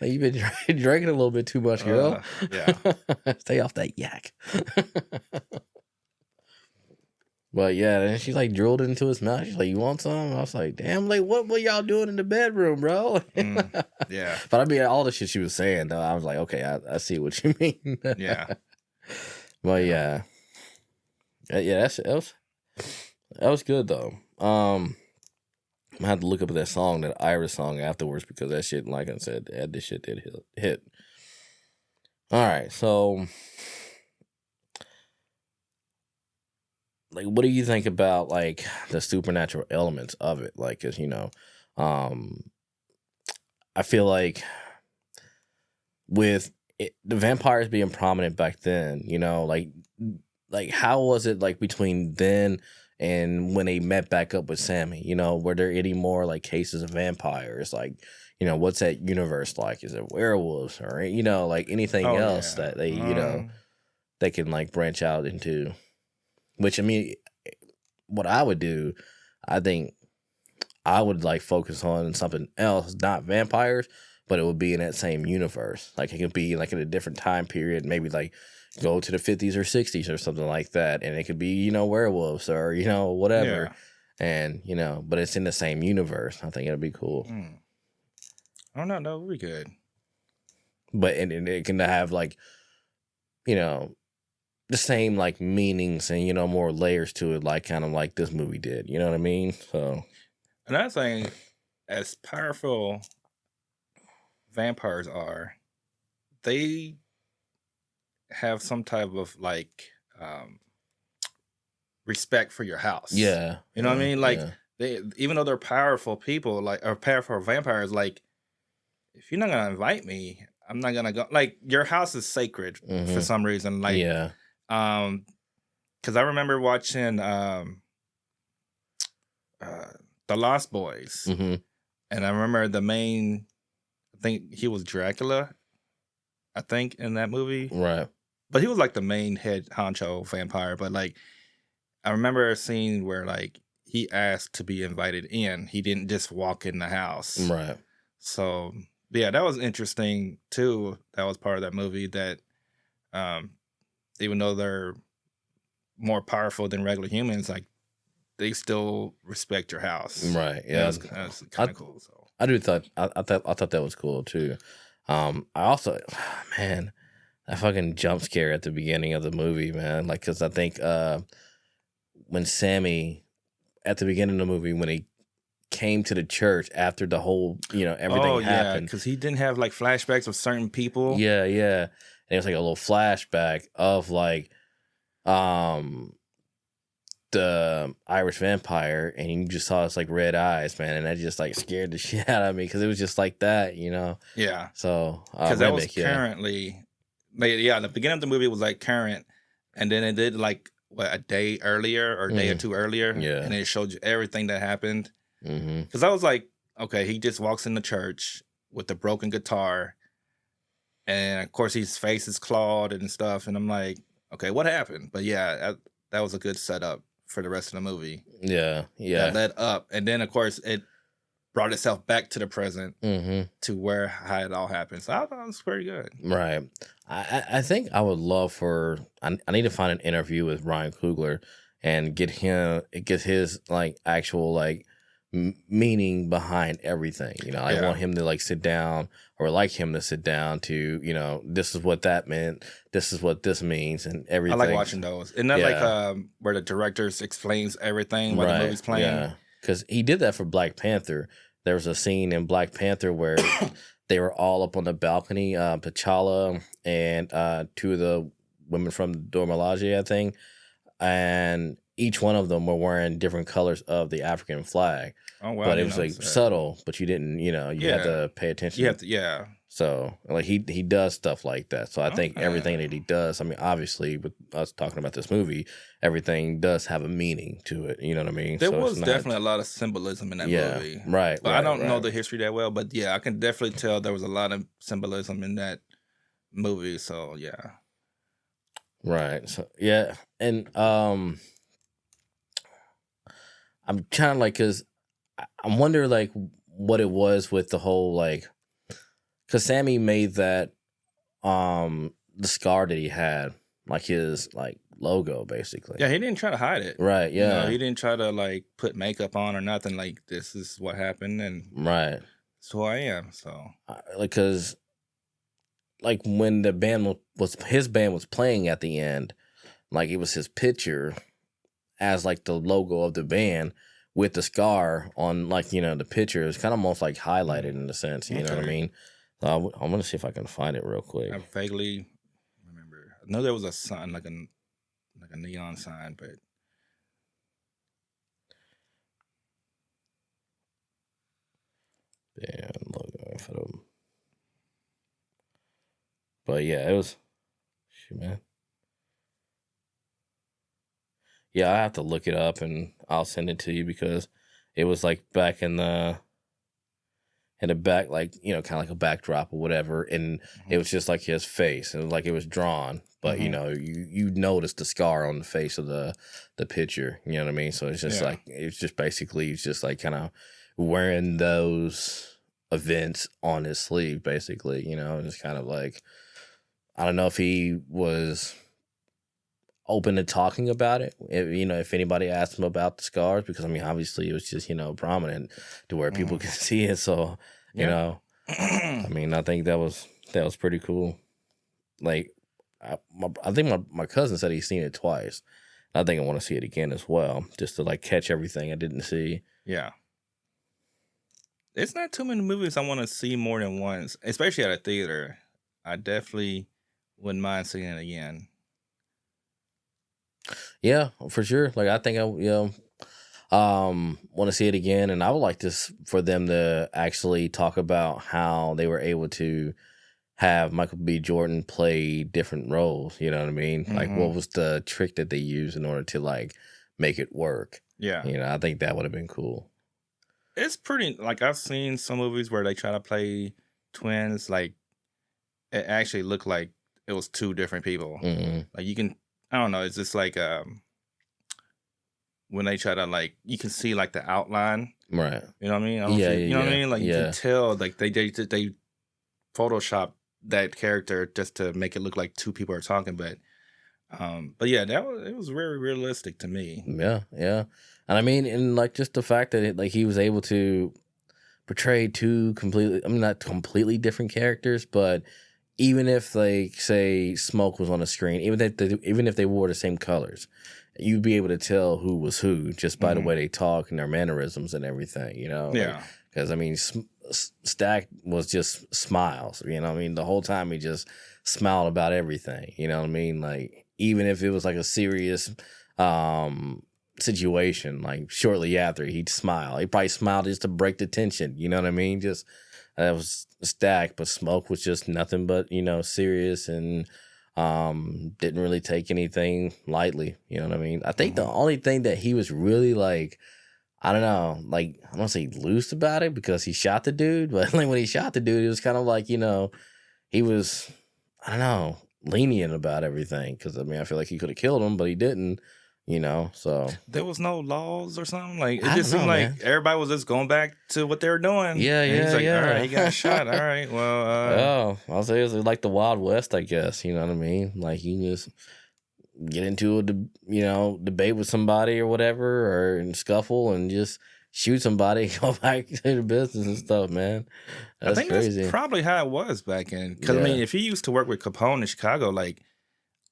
You've been drinking a little bit too much, girl. Yeah. Stay off that yak. But yeah, then she like drilled it into his mouth. She's like, "You want some?" I was like, "Damn, like what were y'all doing in the bedroom, bro?" Yeah. But I mean, all the shit she was saying though, I was like, "Okay, I see what you mean." Yeah. But yeah, that was good though. I had to look up that song, that Irish song, afterwards because that shit, like I said, this shit did hit. All right, so like, what do you think about like the supernatural elements of it? Like, cause I feel like with the vampires being prominent back then, like how was it like between then and when they met back up with Sammy? Were there any more like cases of vampires? Like, what's that universe like? Is it werewolves or like anything else that they can like branch out into? Which I mean, what I would do, I think I would like focus on something else, not vampires, but it would be in that same universe. Like it could be like in a different time period, maybe like go to the 50s or 60s or something like that. And it could be, werewolves or, whatever. Yeah. And, but it's in the same universe. I think it'll be cool. I don't know. No, we good. But and it can have like, the same like meanings and, more layers to it, like kind of like this movie did. You know what I mean? So another thing, as powerful vampires are, they have some type of like respect for your house. Yeah. You know what I mean? Like they, even though they're powerful people, like, or powerful vampires, like if you're not gonna invite me, I'm not gonna go. Like your house is sacred for some reason. Like because I remember watching The Lost Boys, and I remember the main. I think he was Dracula. I think in that movie, right? But he was like the main head honcho vampire. But like, I remember a scene where like he asked to be invited in. He didn't just walk in the house, right? So yeah, that was interesting too. That was part of that movie. That even though they're more powerful than regular humans, like they still respect your house, right? Yeah, that's kind of cool. So I thought that was cool too. I also, man, that fucking jump scare at the beginning of the movie, man. Like, cause I think when Sammy at the beginning of the movie when he came to the church after the whole everything happened, because he didn't have like flashbacks of certain people. Yeah, and it was like a little flashback of like the Irish vampire, and you just saw his like red eyes, man, and that just like scared the shit out of me because it was just like that, Yeah. So because that was currently, the beginning of the movie was like current, and then it did like a day earlier or a day or two earlier, and it showed you everything that happened. Because I was like, okay, he just walks in the church with a broken guitar, and of course his face is clawed and stuff, and I'm like, okay, what happened? But yeah, that was a good setup for the rest of the movie. Yeah. That led up, and then of course it brought itself back to the present to how it all happened. So I thought it was pretty good. Right. I think I would love for I need to find an interview with Ryan Coogler and get his like actual like meaning behind everything. I want him to like sit down, or like him to sit down to this is what that meant, this is what this means, and everything. I like watching those. Isn't that like where the directors explains everything while the movie's playing? Yeah, because he did that for Black Panther. There was a scene in Black Panther where they were all up on the balcony, T'Challa and two of the women from Dora Milaje, I think, and each one of them were wearing different colors of the African flag. Oh wow! But it was like subtle, but you didn't, you had to pay attention. You have to, So like he does stuff like that. So I think everything that he does, I mean, obviously with us talking about this movie, everything does have a meaning to it. You know what I mean? There was definitely a lot of symbolism in that movie. Right. But I don't know the history that well, but yeah, I can definitely tell there was a lot of symbolism in that movie. So yeah. Right. So yeah. And I'm trying to like, cause I wonder like what it was with the whole like, cause Sammy made that the scar that he had, like his like logo, basically. Yeah, he didn't try to hide it. Right, yeah. You know, he didn't try to, like, put makeup on or nothing. Like, this is what happened, and right. that's who I am, so. Because, like, when the band his band was playing at the end, like, it was his picture as, like, the logo of the band with the scar on, like, you know, the picture. It's kind of almost, like, highlighted in a sense, you know what I mean? So I'm going to see if I can find it real quick. I vaguely remember. I know there was a sign, like a neon sign, but band logo. But yeah, it was. Shoot, man. Yeah, I have to look it up and I'll send it to you because it was like back in the back, like, you know, kind of like a backdrop or whatever, and it was just like his face, and it was like it was drawn, but you know, you noticed the scar on the face of the picture, you know what I mean? So it's just like it's just basically he's just like kind of wearing those events on his sleeve, basically, you know, and it's kind of like I don't know if he was open to talking about it, you know, if anybody asked him about the scars, because I mean, obviously it was just, you know, prominent to where people can see it. So, you know, I mean, I think that was pretty cool. Like, I think my cousin said he's seen it twice. I think I want to see it again as well, just to like catch everything I didn't see. Yeah. It's not too many movies I want to see more than once, especially at a theater. I definitely wouldn't mind seeing it again. Yeah, for sure. Like, I think want to see it again, and I would like this for them to actually talk about how they were able to have Michael B. Jordan play different roles. You know what I mean? Like, what was the trick that they used in order to like make it work? Yeah, you know, I think that would have been cool. It's pretty. Like, I've seen some movies where they try to play twins. Like, it actually looked like it was two different people. Like, you can. I don't know. It's just like when they try to, like, you can see like the outline, right? You know what I mean? You know what I mean? Like, you can tell, like they Photoshop that character just to make it look like two people are talking, but yeah, it was very realistic to me. Yeah, and I mean, and like just the fact that like he was able to portray two completely, I mean, not completely different characters, but even if, like, say Smoke was on the screen, even if they wore the same colors, you'd be able to tell who was who just by the way they talk and their mannerisms and everything, you know? Yeah. Because, I mean, Stack was just smiles, you know what I mean? The whole time he just smiled about everything, you know what I mean? Like, even if it was like a serious situation, like shortly after, he'd smile. He probably smiled just to break the tension, you know what I mean? Just... that was Stack, but Smoke was just nothing but, you know, serious and didn't really take anything lightly. You know what I mean? I think the only thing that he was really like, I don't know, like, I don't say loose about it because he shot the dude, but like when he shot the dude, it was kind of like, you know, he was, I don't know, lenient about everything. Because, I mean, I feel like he could have killed him, but he didn't. You know, so there was no laws or something. Like, it just seemed like everybody was just going back to what they were doing. Yeah, and he's like, all right, he got shot. All right, well, I'll say it's like the Wild West, I guess. You know what I mean? Like, you just get into a debate with somebody or whatever, or in scuffle, and just shoot somebody, go back to the business and stuff, man. That's crazy. That's probably how it was back in. Because I mean, if he used to work with Capone in Chicago, like,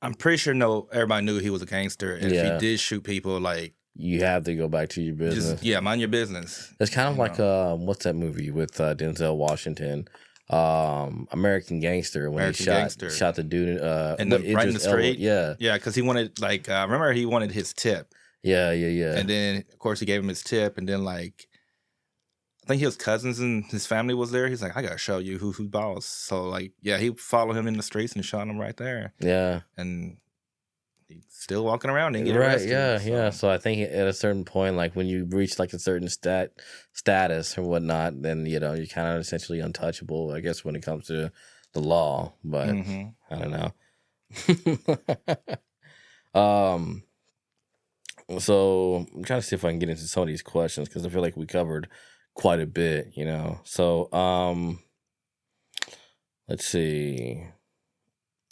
I'm pretty sure everybody knew he was a gangster, and if he did shoot people, like, you have to go back to your business. Mind your business. It's kind of like what's that movie with Denzel Washington, American Gangster, when he shot the dude and then right in the street. Yeah, because he wanted, like, remember he wanted his tip. Yeah. And then of course he gave him his tip, and then, like, I think his cousins and his family was there. He's like, I gotta show you who's boss. So, like, yeah, he followed him in the streets and shot him right there. Yeah. And he's still walking around and get arrested. Yeah. So I think at a certain point, like when you reach like a certain status or whatnot, then, you know, you're kind of essentially untouchable, I guess, when it comes to the law. But I don't know. So I'm trying to see if I can get into some of these questions because I feel like we covered quite a bit, you know. So let's see.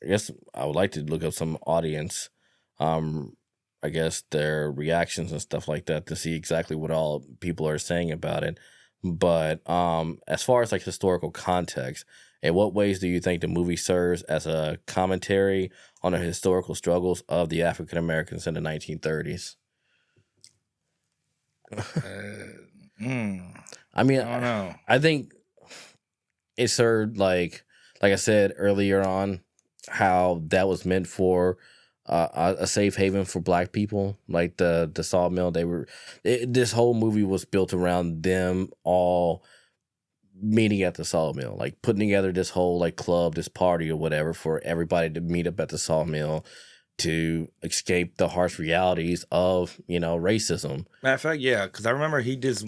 I guess I would like to look up some audience I guess their reactions and stuff like that to see exactly what all people are saying about it. But as far as like historical context, in what ways do you think the movie serves as a commentary on the historical struggles of the African Americans in the 1930s? I mean, I don't know. I think it served like I said earlier on, how that was meant for a safe haven for Black people, like the sawmill. This whole movie was built around them all meeting at the sawmill, like putting together this whole like club, this party or whatever for everybody to meet up at the sawmill to escape the harsh realities of, racism. Matter of fact, yeah, because I remember he just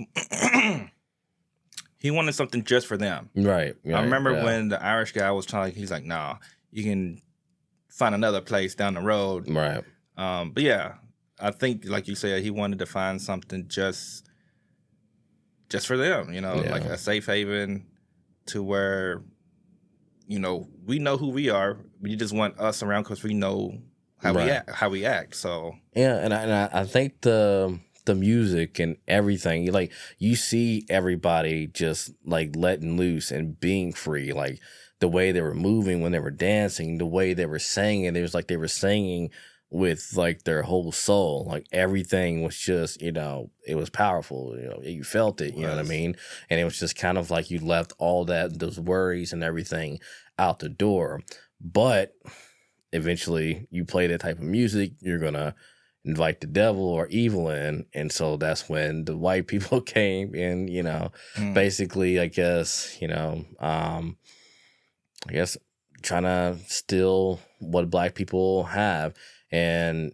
he wanted something just for them. Right. I remember when the Irish guy was trying, he's like, "Nah, you can find another place down the road." Right. But yeah, I think like you said, he wanted to find something just for them, like a safe haven to where, we know who we are. We just want us around because we know how we act. So yeah, and I think the music and everything, like you see everybody just like letting loose and being free, like the way they were moving when they were dancing, the way they were singing. It was like they were singing with like their whole soul. Like everything was just, it was powerful. You felt it. You know what I mean? And it was just kind of like you left all those worries and everything out the door. But eventually, you play that type of music, you're gonna invite the devil or evil in, and so that's when the white people came in. Basically, I guess trying to steal what Black people have. And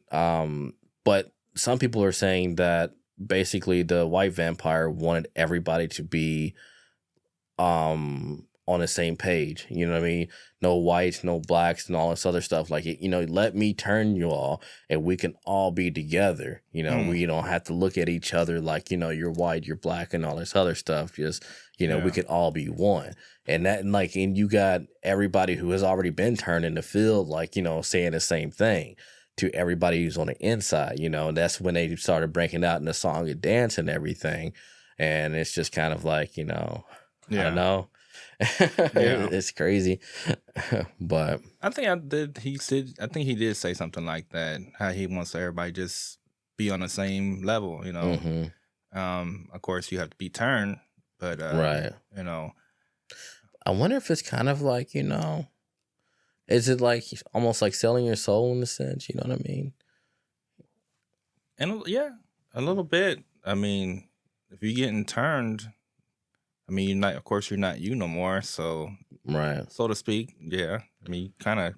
but some people are saying that basically the white vampire wanted everybody to be on the same page. You know what I mean? No whites, no Blacks, and all this other stuff. Like, let me turn you all and we can all be together. We don't have to look at each other like, you're white, you're Black, and all this other stuff. Just, we can all be one. And and you got everybody who has already been turned in the field, like, saying the same thing to everybody who's on the inside. That's when they started breaking out in the song and dance and everything. And it's just kind of like, I don't know. It's crazy. But I think he did say something like that, how he wants everybody just be on the same level, Of course you have to be turned, but right. I wonder if it's kind of like, is it like almost like selling your soul in a sense? You know what I mean? And yeah, a little bit. I mean, if you're getting turned, I mean, you're not you no more. So, right, so to speak. Yeah. I mean, kind of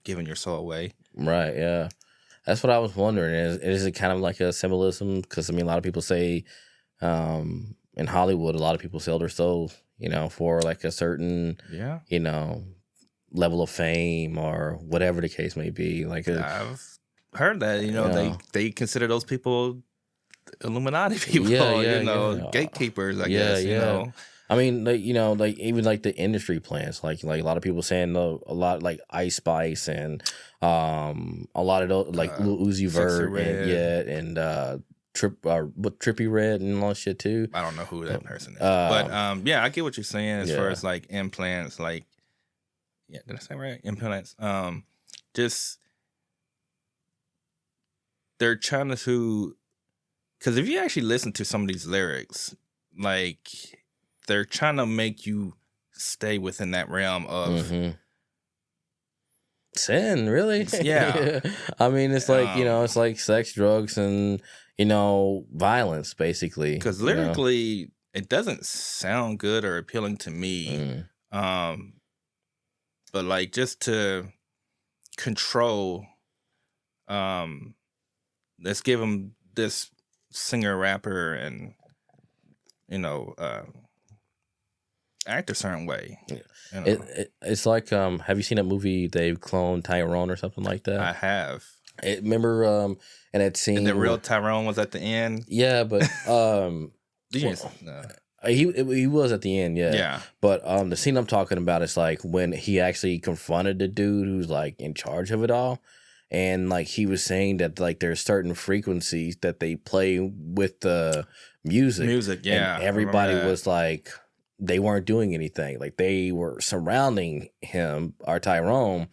giving your soul away. Right. Yeah. That's what I was wondering. Is it kind of like a symbolism? Because I mean, a lot of people say, in Hollywood, a lot of people sell their souls, for like a certain, level of fame or whatever the case may be. Like I've heard that, they consider those people Illuminati people, gatekeepers, I guess. I mean, like even like the industry plans, like a lot of people saying a lot like Ice Spice and a lot of those like Lil Uzi Vert and Trippie Redd and all that shit too. I don't know who that person is, but I get what you're saying as far as like implants, like did I say right? Implants, just they're trying to. Because if you actually listen to some of these lyrics, like they're trying to make you stay within that realm of sin, really. Yeah. I mean, it's like it's like sex, drugs, and violence, basically. Because lyrically, it doesn't sound good or appealing to me. But like just to control, let's give them this singer, rapper, and act a certain way. It's like have you seen that movie They Cloned Tyrone or something like that? I have. Remember and that scene, and the real Tyrone was at the end. Yeah, but no. He was at the end, yeah. But the scene I'm talking about is like when he actually confronted the dude who's like in charge of it all. and like he was saying that like there's certain frequencies that they play with the music, yeah, and everybody was like, they weren't doing anything, like they were surrounding him, our Tyrone,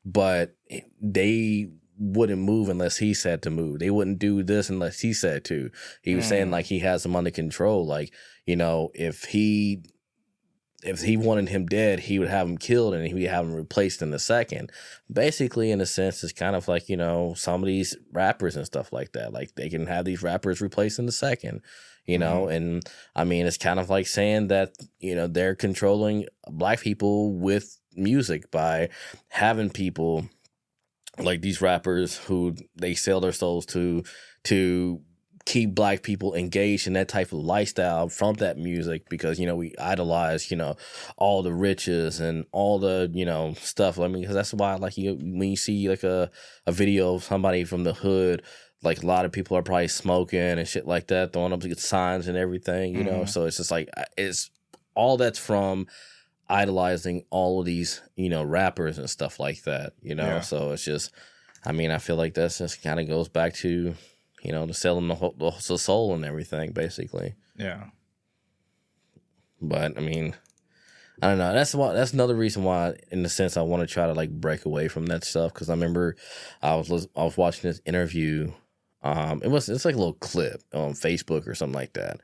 but they wouldn't move unless he said to move. They wouldn't do this unless he said to. He was saying like he has them under control, like, you know, if he wanted him dead, he would have him killed and he would have him replaced in a second. Basically, in a sense, it's kind of like, you know, some of these rappers and stuff like that. Like, they can have these rappers replaced in a second, you know? And, I mean, it's kind of like saying that, you know, they're controlling Black people with music by having people like these rappers who they sell their souls to keep Black people engaged in that type of lifestyle from that music, because, you know, we idolize, you know, all the riches and all the, you know, stuff. I mean, because that's why, like, when you see like a video of somebody from the hood, like a lot of people are probably smoking and shit like that, throwing up signs and everything, you know. So it's just like, it's all that's from idolizing all of these, you know, rappers and stuff like that, you know. So it's just, I mean, I feel like that's just kind of goes back to, you know, to selling the soul and everything, basically. Yeah. But I mean, I don't know. That's another reason why, in a sense, I want to try to like break away from that stuff, because I remember I was watching this interview. It's like a little clip on Facebook or something like that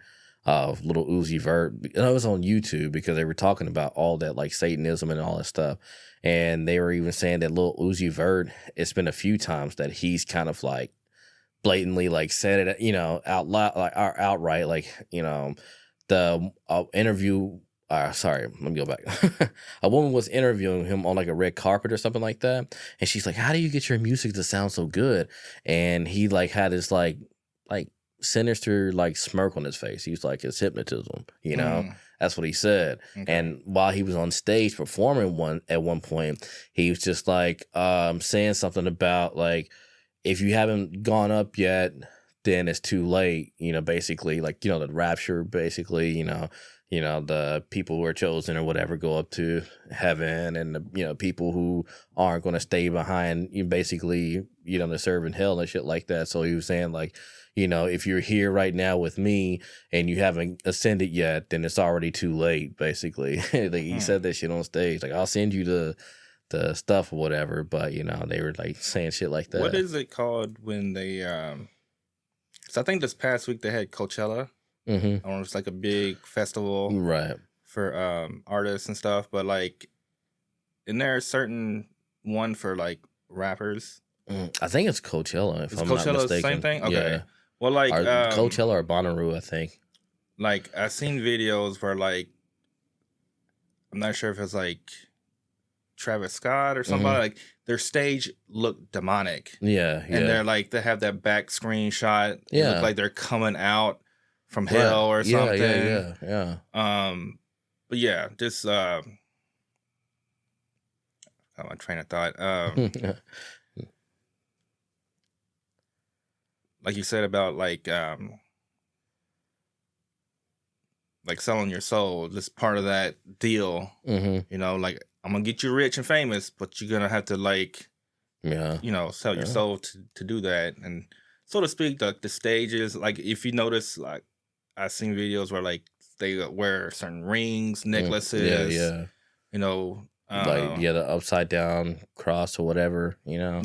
of Little Uzi Vert. And it was on YouTube because they were talking about all that, like Satanism and all that stuff. And they were even saying that Little Uzi Vert, it's been a few times that he's kind of like blatantly like said it, you know, out loud, like outright, like, you know, the interview. Sorry, let me go back. A woman was interviewing him on like a red carpet or something like that, and she's like, "How do you get your music to sound so good?" And he like had this like sinister like smirk on his face. He was like, "It's hypnotism," you know. That's what he said. Okay. And while he was on stage performing at one point, he was just like saying something about like, if you haven't gone up yet, then it's too late, you know, basically, like, you know, the rapture, basically, you know, the people who are chosen or whatever go up to heaven, and the, you know, people who aren't going to stay behind, you basically, you know, they're serving hell and shit like that. So he was saying like, you know, if you're here right now with me and you haven't ascended yet, then it's already too late, basically. Like, he said that shit on stage, like, I'll send you the stuff or whatever, but, you know, they were like saying shit like that. What is it called when they so I think this past week they had Coachella. It was like a big festival, right, for artists and stuff, but like, isn't there a certain one for like rappers? I think it's Coachella, if I'm not mistaken. The same thing? Okay. Yeah. Well, like Coachella or Bonnaroo, I think. Like, I've seen videos where like, I'm not sure if it's like Travis Scott or somebody, like their stage looked demonic. Yeah. And they're like, they have that back screen shot. It look like they're coming out from hell or something. Yeah. But yeah, just got my train of thought. Like you said about like selling your soul, just part of that deal. You know, like, I'm gonna get you rich and famous, but you're gonna have to like, you know, sell your soul to do that. And so to speak, the stages, like, if you notice, like, I've seen videos where like they wear certain rings, necklaces, you know, like the upside down cross or whatever, you know,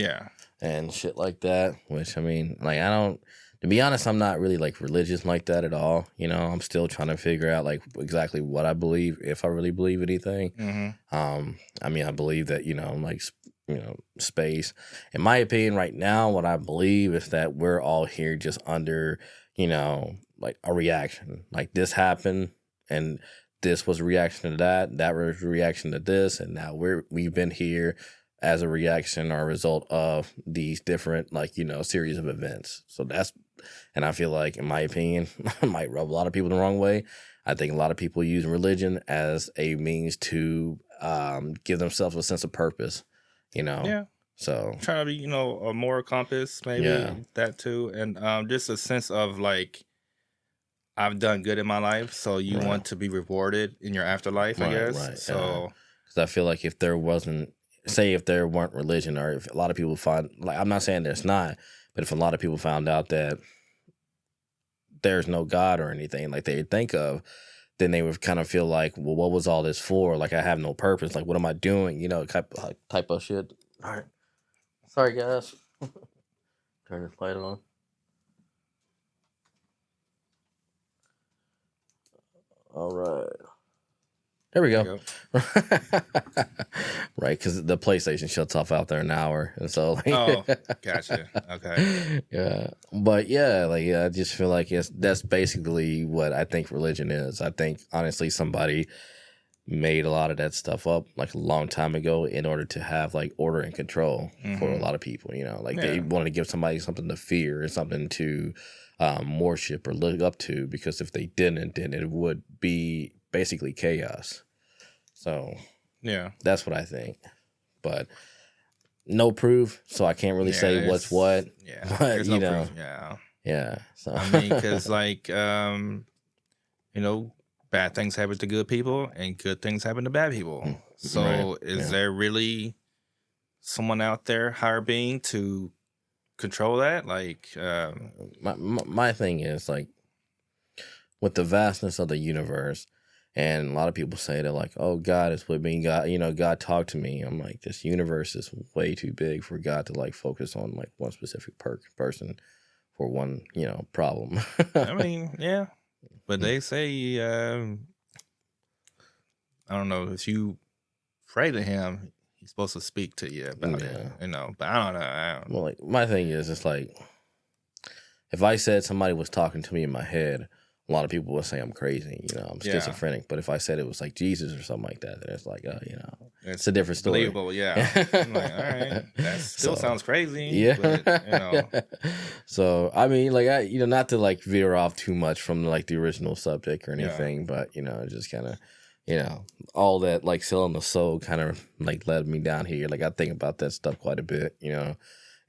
and shit like that. Which, I mean, like, I don't. To be honest, I'm not really like religious like that at all. You know, I'm still trying to figure out like exactly what I believe, if I really believe anything. I mean, I believe that, you know, like, you know, space. In my opinion, right now, what I believe is that we're all here just under, you know, like a reaction. Like, this happened, and this was a reaction to that. That was a reaction to this, and now we've been here as a reaction or a result of these different, like, you know, series of events. So that's, and I feel like, in my opinion, I might rub a lot of people the wrong way. I think a lot of people use religion as a means to give themselves a sense of purpose, you know? Yeah. So trying to be, you know, a moral compass, maybe, that too. And just a sense of like, I've done good in my life, so you want to be rewarded in your afterlife, I guess. Right. So, because I feel like if there wasn't say if there weren't religion, or if a lot of people find, like, I'm not saying there's not, but if a lot of people found out that there's no God or anything like they think of, then they would kind of feel like, well, what was all this for? Like, I have no purpose. Like, what am I doing? You know, type of shit. All right. Sorry, guys. Turn this light on. All right. There we go. Right, because the PlayStation shuts off after an hour, and so like, oh, gotcha. Okay. Yeah, but yeah, like I just feel like that's basically what I think religion is. I think honestly, somebody made a lot of that stuff up like a long time ago in order to have like order and control for a lot of people. You know, like they wanted to give somebody something to fear and something to worship or look up to, because if they didn't, then it would be basically chaos. So yeah, that's what I think, but no proof, so I can't really say what's what. Yeah, but there's you no know, proof. yeah. So I mean, because like you know, bad things happen to good people and good things happen to bad people. So is there really someone out there, higher being, to control that? Like, my thing is like, with the vastness of the universe. And a lot of people say that, like, oh, God is with me. God, you know, God talked to me. I'm like, this universe is way too big for God to, like, focus on, like, one specific person for one, you know, problem. I mean, yeah. But they say, I don't know, if you pray to him, he's supposed to speak to you about it, you know. But I don't know. Well, like, my thing is, it's like, if I said somebody was talking to me in my head, a lot of people would say I'm crazy, you know, I'm schizophrenic. But if I said it was like Jesus or something like that, then it's like, you know, it's a different story. Believable, yeah. I'm like, all right, that still sounds crazy. Yeah, but, you know. So I mean, like, you know, not to like veer off too much from like the original subject or anything, but you know, just kind of, you know, all that like selling the soul kind of like led me down here. Like I think about that stuff quite a bit, you know,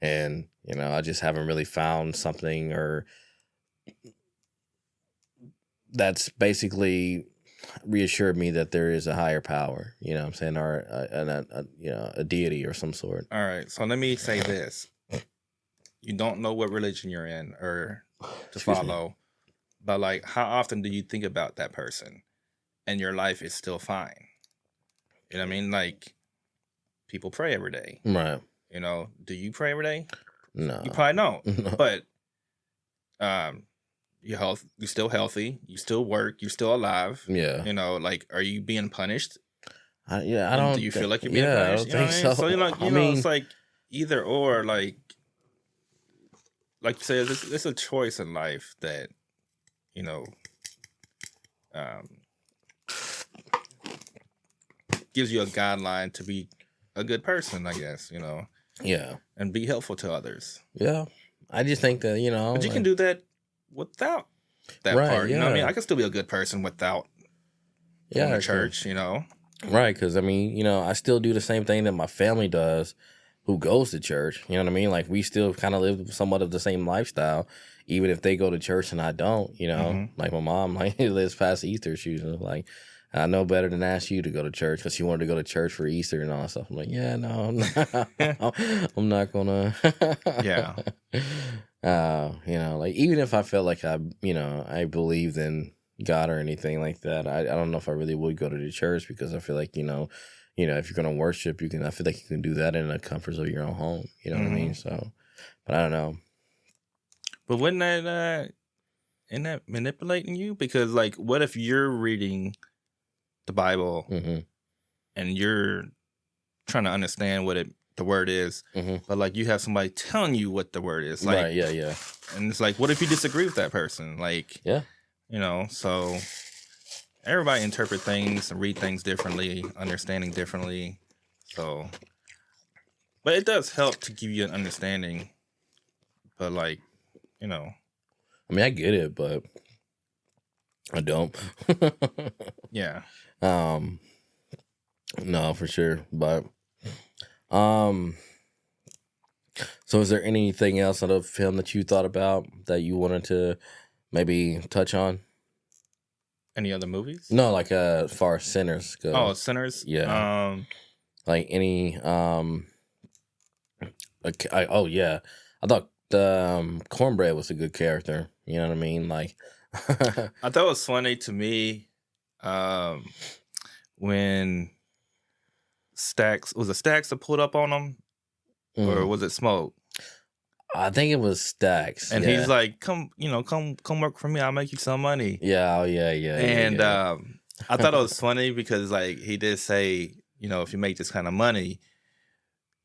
and you know, I just haven't really found something or that's basically reassured me that there is a higher power, you know what I'm saying, or you know, a deity or some sort. All right, so let me say this. You don't know what religion you're in or to follow, but like, how often do you think about that person and your life is still fine? You know what I mean? Like, people pray every day. Right. You know, do you pray every day? No. You probably don't. But you're still healthy, you still work, you're still alive. Yeah. You know, like, are you being punished? I don't. Do you feel like you're being punished? I don't think so. So you're like, you know, it's like either or. Like you said, it's a choice in life that, you know, gives you a guideline to be a good person, I guess, you know. Yeah. And be helpful to others. Yeah. I just think that, you know. But you can do that without that part. You know what I mean? I can still be a good person without going to church, you know. Right, because, I mean, you know, I still do the same thing that my family does who goes to church. You know what I mean? Like, we still kind of live somewhat of the same lifestyle, even if they go to church and I don't, you know. Like, my mom, like, lives past Easter. She was like, I know better than ask you to go to church, because she wanted to go to church for Easter and all that stuff. I'm like, yeah, no, I'm not, I'm not gonna. Yeah. You know, like, even if I felt like I believed in God or anything like that, I don't know if I really would go to the church, because I feel like, you know, if you're gonna worship, I feel like you can do that in the comforts of your own home. You know what I mean? So, but I don't know. But wouldn't that isn't that manipulating you? Because, like, what if you're reading the Bible and you're trying to understand what the word is, but like you have somebody telling you what the word is, like, right? Yeah. And it's like, what if you disagree with that person? Like, you know, so everybody interpret things and read things differently, understanding differently. So, but it does help to give you an understanding. But, like, you know, I mean, I get it, but I don't. Yeah. No, for sure. But so is there anything else out of the film that you thought about that you wanted to maybe touch on? Any other movies? No, like as far as Sinners go. Oh, Sinners? Yeah. Like any oh yeah, I thought the Cornbread was a good character. You know what I mean? Like, I thought it was funny to me when Stacks that pulled up on him, or was it Smoke? I think it was Stacks, and he's like, "Come work for me. I'll make you some money." Yeah, oh yeah. And I thought it was funny because like he did say, if you make this kind of money,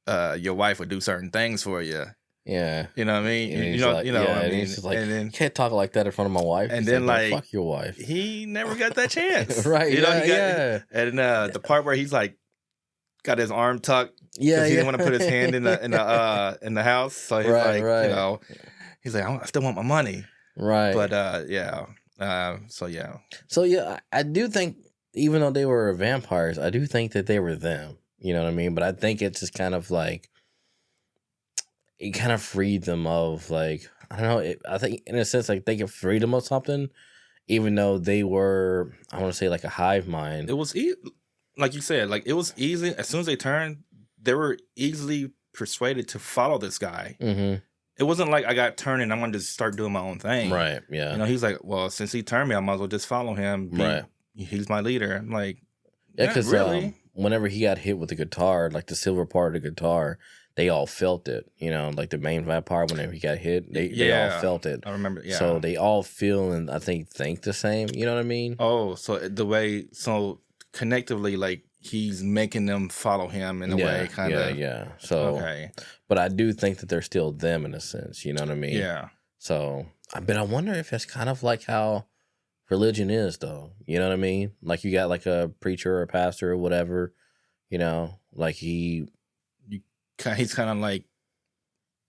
your wife would do certain things for you. Yeah, you know what I mean. And I mean, he's like, and then you can't talk like that in front of my wife. And he's then like, fuck your wife. He never got that chance, right? He got, And the part where he's like, got his arm tucked, he didn't want to put his hand in the house, so he's like, he's like, I still want my money, right? But so I do think, even though they were vampires, I do think that they were them. You know what I mean? But I think it's just kind of like, it kind of freed them of, like, I don't know. I think in a sense, like, they could free them of something, even though they were, I want to say, like a hive mind. It was like you said, like it was easy. As soon as they turned, they were easily persuaded to follow this guy. Mm-hmm. It wasn't like I got turned and I'm going to just start doing my own thing. Right, yeah. He's like, well, since he turned me, I might as well just follow him. Right. He's my leader. I'm like, yeah, because really? Whenever he got hit with the guitar, like the silver part of the guitar, they all felt it. Like the main vampire, whenever he got hit, they all felt it. I remember, yeah. So they all feel and I think the same. You know what I mean? Oh, so connectively, like, he's making them follow him in a way, kind of. Yeah. So, okay. But I do think that they're still them in a sense. You know what I mean? Yeah. So, but I wonder if it's kind of like how religion is, though. You know what I mean? Like, you got like a preacher or a pastor or whatever, like he's kind of like,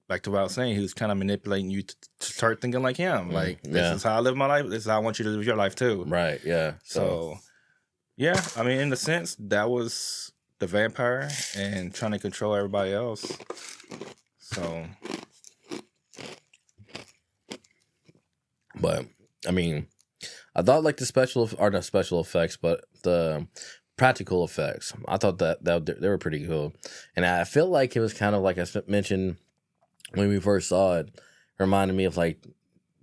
back to what I was saying, he was kind of manipulating you to start thinking like him. Like, this is how I live my life. This is how I want you to live your life too. Right, yeah. So yeah, I mean, in a sense, that was the vampire and trying to control everybody else. So. But, I mean, I thought like not special effects, but the practical effects, I thought that they were pretty cool. And I feel like it was kind of like I mentioned when we first saw it, reminded me of like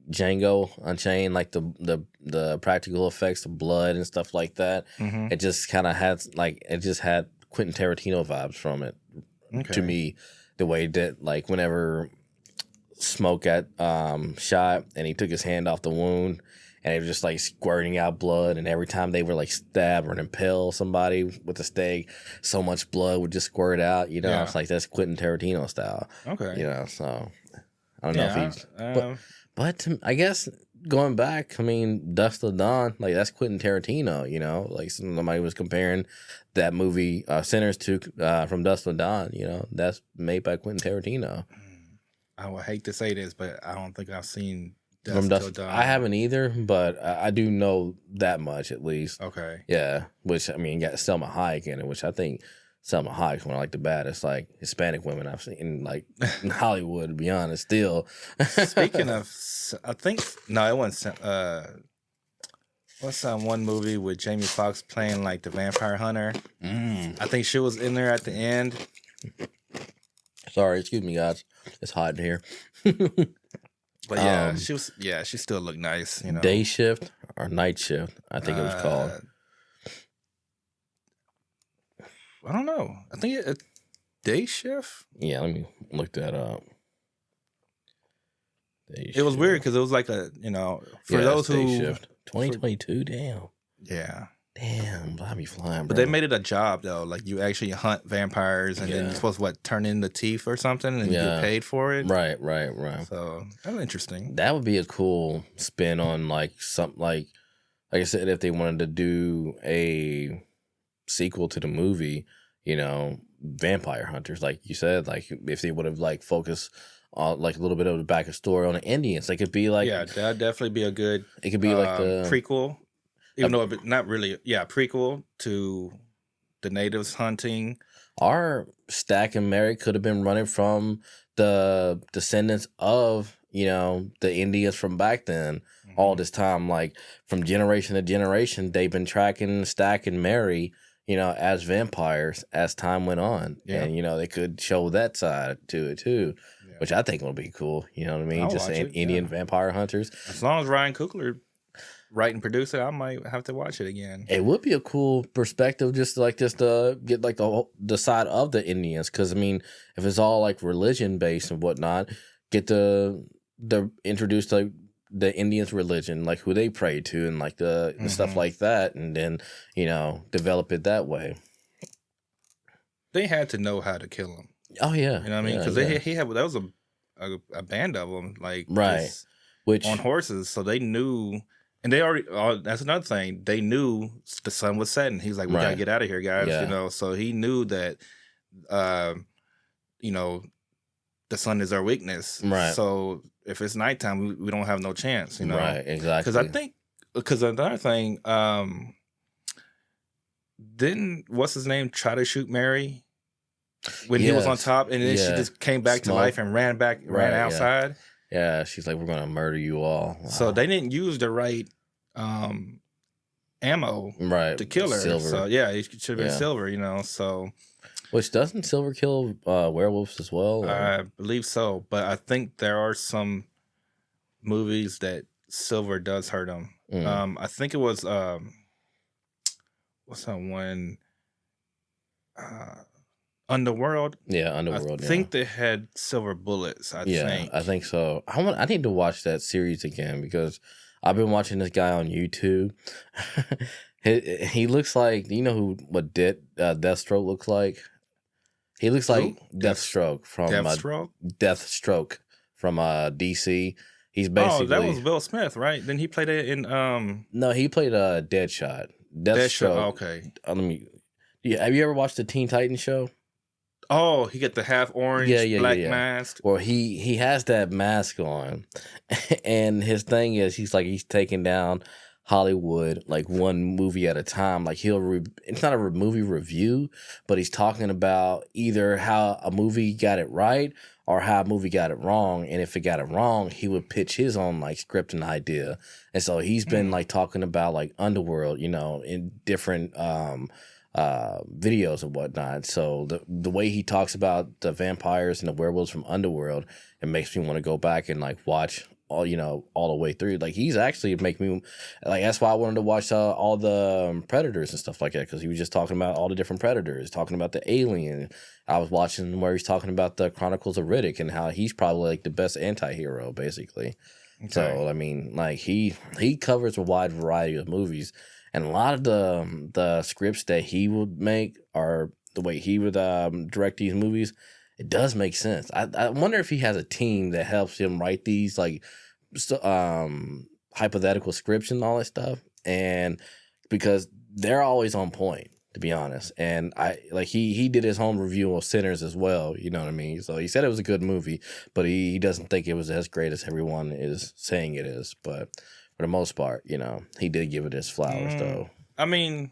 Django Unchained, like the practical effects, the blood and stuff like that. Mm-hmm. It just kind of had Quentin Tarantino vibes from it to me. The way that, like, whenever Smoke got shot and he took his hand off the wound and it was just like squirting out blood, and every time they were like stab or impale somebody with a stake, so much blood would just squirt out. It's like that's Quentin Tarantino style. Okay. So I don't know if he's. But I guess going back, I mean, Dusk Till Dawn, like that's Quentin Tarantino. Like somebody was comparing that movie Sinners to From Dusk Till Dawn. That's made by Quentin Tarantino. I would hate to say this, but I don't think I've seen From Dusk. I haven't either, but I do know that much at least. Okay. Yeah, which I mean, got Selma Hayek in it, which I think Selma Hayek's one of like the baddest like Hispanic women I've seen like in Hollywood. To be honest, still. Speaking of, I think it wasn't. What's that one movie with Jamie Foxx playing like the vampire hunter? I think she was in there at the end. Sorry, excuse me, guys. It's hot in here. But yeah, she was. Yeah, she still looked nice. Day Shift or Night Shift, I think it was called. I don't know. I think it Day Shift. Yeah, let me look that up. It was weird because it was like a for those who Day Shift 2022. Damn. Yeah. Damn, I'll be flying, bro. But they made it a job though. Like you actually hunt vampires, and then you're supposed to turn in the teeth or something, and you get paid for it. Right. So that's interesting. That would be a cool spin on like something like I said, if they wanted to do a sequel to the movie, vampire hunters, like you said, like if they would have like focused on like a little bit of the back of story on the Indians, it could be like that'd definitely be a good. It could be like the prequel. Even though it's not really, prequel to the natives hunting. Our Stack and Mary could have been running from the descendants of, the Indians from back then. All this time, like from generation to generation, they've been tracking Stack and Mary, as vampires as time went on. Yeah. And, they could show that side to it too, which I think will be cool. You know what I mean? Just saying Indian vampire hunters. As long as Ryan Coogler write and produce it, I might have to watch it again. It would be a cool perspective just to get like the side of the Indians. Because, I mean, if it's all like religion based and whatnot, get the introduce like the Indians' religion, like who they pray to and like the stuff like that, and then develop it that way. They had to know how to kill him. Oh yeah, you know what I mean? Because that was a band of them, like which on horses, so they knew, and they already. That's another thing. They knew the sun was setting. He's like, we gotta get out of here, guys. Yeah. So he knew that, the sun is our weakness. Right. So if it's nighttime, we don't have no chance, Right, exactly. Because another thing, didn't, what's his name, try to shoot Mary when he was on top, and then she just came back to life and ran outside? Yeah, she's like, we're going to murder you all. Wow. So they didn't use the right ammo to kill her. Silver. So, it should have been silver, so... Which doesn't silver kill werewolves as well? Or? I believe so, but I think there are some movies that silver does hurt them. I think it was what's that one? Underworld. Yeah, Underworld. I think they had silver bullets. I think. I think so. I need to watch that series again because I've been watching this guy on YouTube. he looks like what Deathstroke looks like. He looks like Deathstroke from Deathstroke from DC. He's basically that was Will Smith, right? Then he played it in No, he played Deadshot. Deathstroke. Okay. Have you ever watched the Teen Titans show? Oh, he got the half orange black mask. Well, he has that mask on, and his thing is he's taking down Hollywood like one movie at a time. Like it's not a movie review, but he's talking about either how a movie got it right or how a movie got it wrong. And if it got it wrong, he would pitch his own like script and idea. And so he's been like talking about like Underworld, in different videos and whatnot. So the way he talks about the vampires and the werewolves from Underworld, it makes me want to go back and like watch all the way through. Like he's actually making me like, that's why I wanted to watch all the Predators and stuff like that, because he was just talking about all the different Predators, talking about the Alien. I was watching where he's talking about the Chronicles of Riddick and how he's probably like the best anti-hero basically. Okay. So I mean, like he covers a wide variety of movies, and a lot of the scripts that he would make, or the way he would direct these movies, it does make sense. I wonder if he has a team that helps him write these like hypothetical scripts and all that stuff, and because they're always on point, to be honest. And he did his home review of Sinners as well, you know what I mean? So he said it was a good movie, but he doesn't think it was as great as everyone is saying it is. But for the most part, he did give it his flowers though. I mean,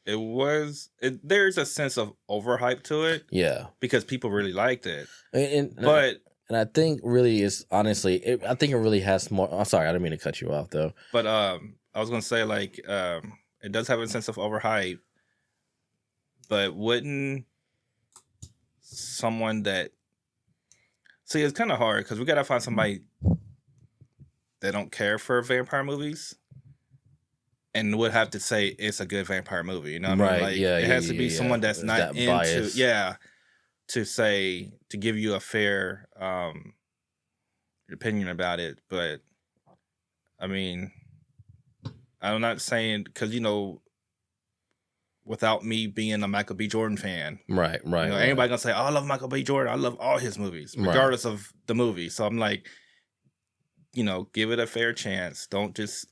there's a sense of overhype to it. Yeah. Because people really liked it. And I think really is honestly, I think it really has more. I'm sorry, I didn't mean to cut you off though. But I was gonna say like it does have a sense of overhype, but wouldn't someone that it's kind of hard because we gotta find somebody that don't care for vampire movies and would have to say it's a good vampire movie. You know what I mean? Like, it has to be someone that's not that into bias. To give you a fair opinion about it. But I mean, I'm not saying because without me being a Michael B. Jordan fan, right. Anybody gonna say, "Oh, I love Michael B. Jordan. I love all his movies, regardless of the movie." So I'm like, give it a fair chance. Don't just.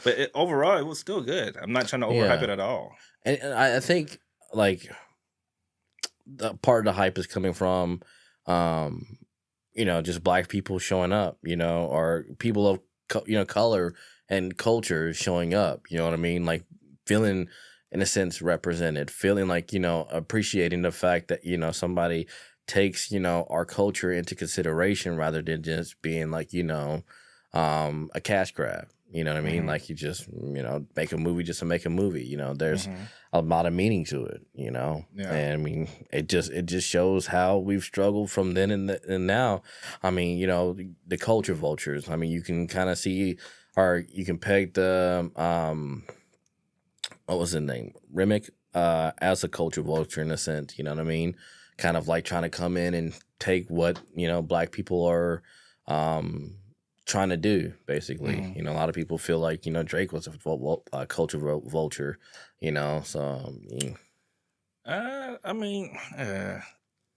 But overall, it was still good. I'm not trying to overhype it at all. And I think like. The part of the hype is coming from, just black people showing up, or people of color and culture showing up. You know what I mean? Like feeling, in a sense, represented, feeling like appreciating the fact that somebody takes our culture into consideration rather than just being like a cash grab. You know what I mean? Like you just, make a movie just to make a movie. There's a lot of meaning to it, Yeah. And I mean, it just shows how we've struggled from then and now. I mean, the culture vultures. I mean, you can kind of see, or you can peg the what was his name? Remick, as a culture vulture in a sense, you know what I mean? Kind of like trying to come in and take what, Black people are trying to do, basically. A lot of people feel like, Drake was a culture vulture, so. I mean,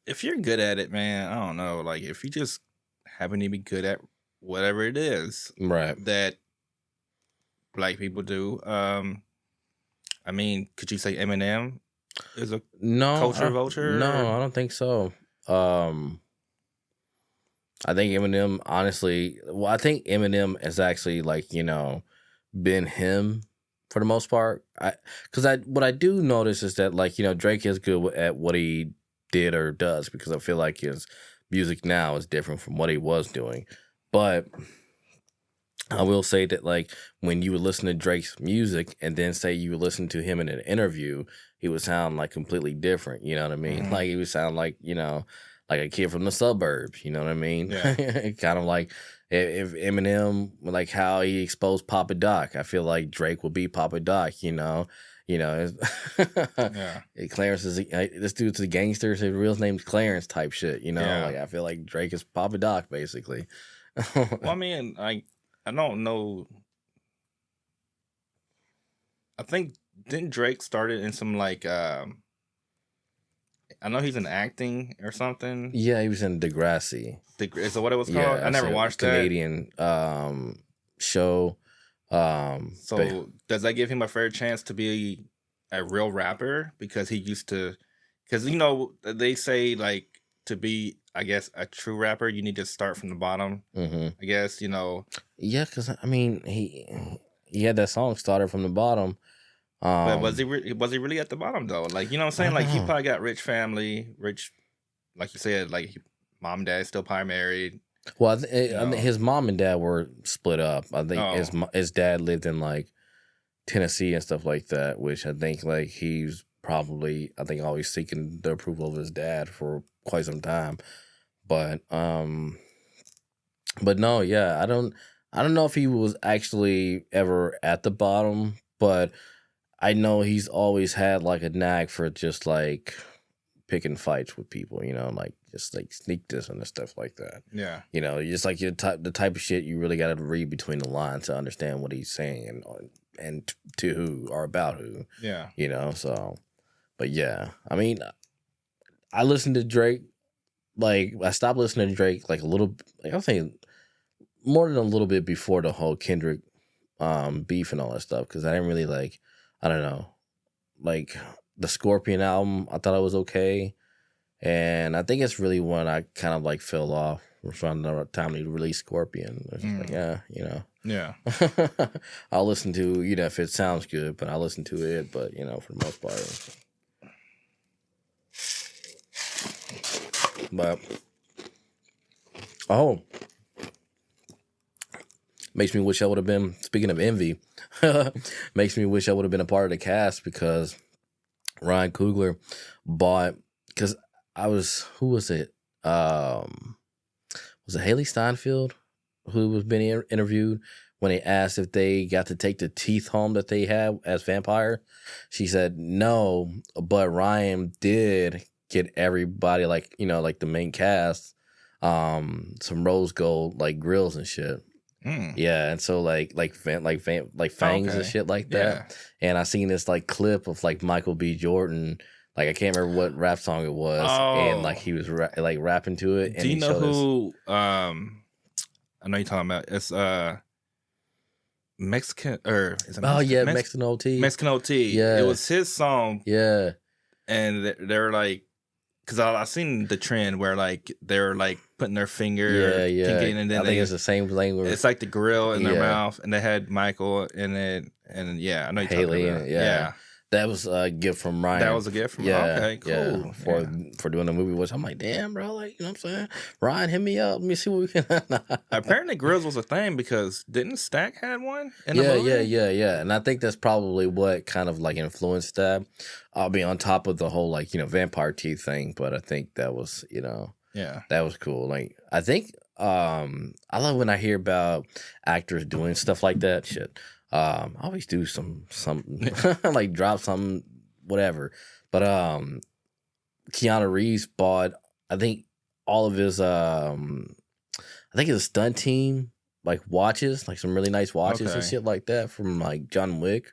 if you're good at it, man, I don't know. Like, if you just happen to be good at whatever it is that Black people do, I mean, could you say Eminem is a culture vulture? No, I don't think so. I think Eminem, honestly, I think Eminem has actually, like, been him for the most part. What I do notice is that, like, Drake is good at what he did or does, because I feel like his music now is different from what he was doing. But I will say that, like, when you would listen to Drake's music and then say you would listen to him in an interview, he would sound like completely different. You know what I mean? Like, he would sound like, like a kid from the suburbs. You know what I mean? Yeah. Kind of like if Eminem, like how he exposed Papa Doc. I feel like Drake would be Papa Doc. Yeah. Clarence is this dude's a gangster. His real name's Clarence type shit. Like I feel like Drake is Papa Doc basically. Well, I mean, I don't know. I think didn't Drake started in some like I know he's in acting or something. Yeah, he was in Degrassi. Is that what it was called? I never watched Canadian show. So does that give him a fair chance to be a real rapper? Because he used to, because they say like to be, I guess, a true rapper, you need to start from the bottom. I guess Yeah, because I mean he had that song started from the bottom. But was he really at the bottom though? Like, you know what I'm saying? Like he probably got rich family, like you said, like mom and dad still probably married. Well, I mean, his mom and dad were split up. I think his dad lived in like Tennessee and stuff like that, which I think like he's probably always seeking the approval of his dad for quite some time. But no, yeah, I don't know if he was actually ever at the bottom, but I know he's always had like a knack for just like picking fights with people, like just like sneak this and stuff like that. Yeah. Just like the type of shit you really got to read between the lines to understand what he's saying and to who or about who. Yeah. So, but yeah, I mean, I listened to Drake, like I stopped listening to Drake like a little, like I'll say more than a little bit before the whole Kendrick beef and all that stuff, because I didn't really like, I don't know, like the Scorpion album, I thought it was okay. And I think it's really when I kind of like fell off around the time they released Scorpion. I was just like, Yeah. I'll listen to, if it sounds good, but I'll listen to it, but, for the most part. But, makes me wish I would have been, speaking of envy, makes me wish I would have been a part of the cast, because Ryan Coogler bought, because who was it? Was it Haley Steinfeld who was being interviewed when they asked if they got to take the teeth home that they had as vampire? She said no, but Ryan did get everybody, like, like the main cast, some rose gold like grills and shit. Yeah, and so like fangs and shit like that. Yeah. And I seen this like clip of like Michael B. Jordan, like I can't remember what rap song it was, and like he was like rapping to it. And do you know who? I know you're talking about. It's Mexican or is it Mexican? Mexican OT. Mexican OT. Yeah, it was his song. Yeah, and they're like, because I seen the trend where like they're like putting their finger, and then I think it's the same thing. It's like the grill in their mouth, and they had Michael in it, and I know you're Haley talking about. Yeah. That was a gift from Ryan. That was a gift from Ryan. Okay, cool. Yeah, for doing the movie, which I'm like, damn, bro, like, you know what I'm saying? Ryan, hit me up. Let me see what we can. Apparently, grills was a thing because didn't Stack had one in the movie? Yeah. And I think that's probably what kind of like influenced that. I'll be on top of the whole like, vampire teeth thing, but I think that was, that was cool. Like, I think I love when I hear about actors doing stuff like that. Shit. I always do some like drop something, whatever. But Keanu Reeves bought, I think, all of his I think his stunt team like watches, like some really nice watches and shit like that from like John Wick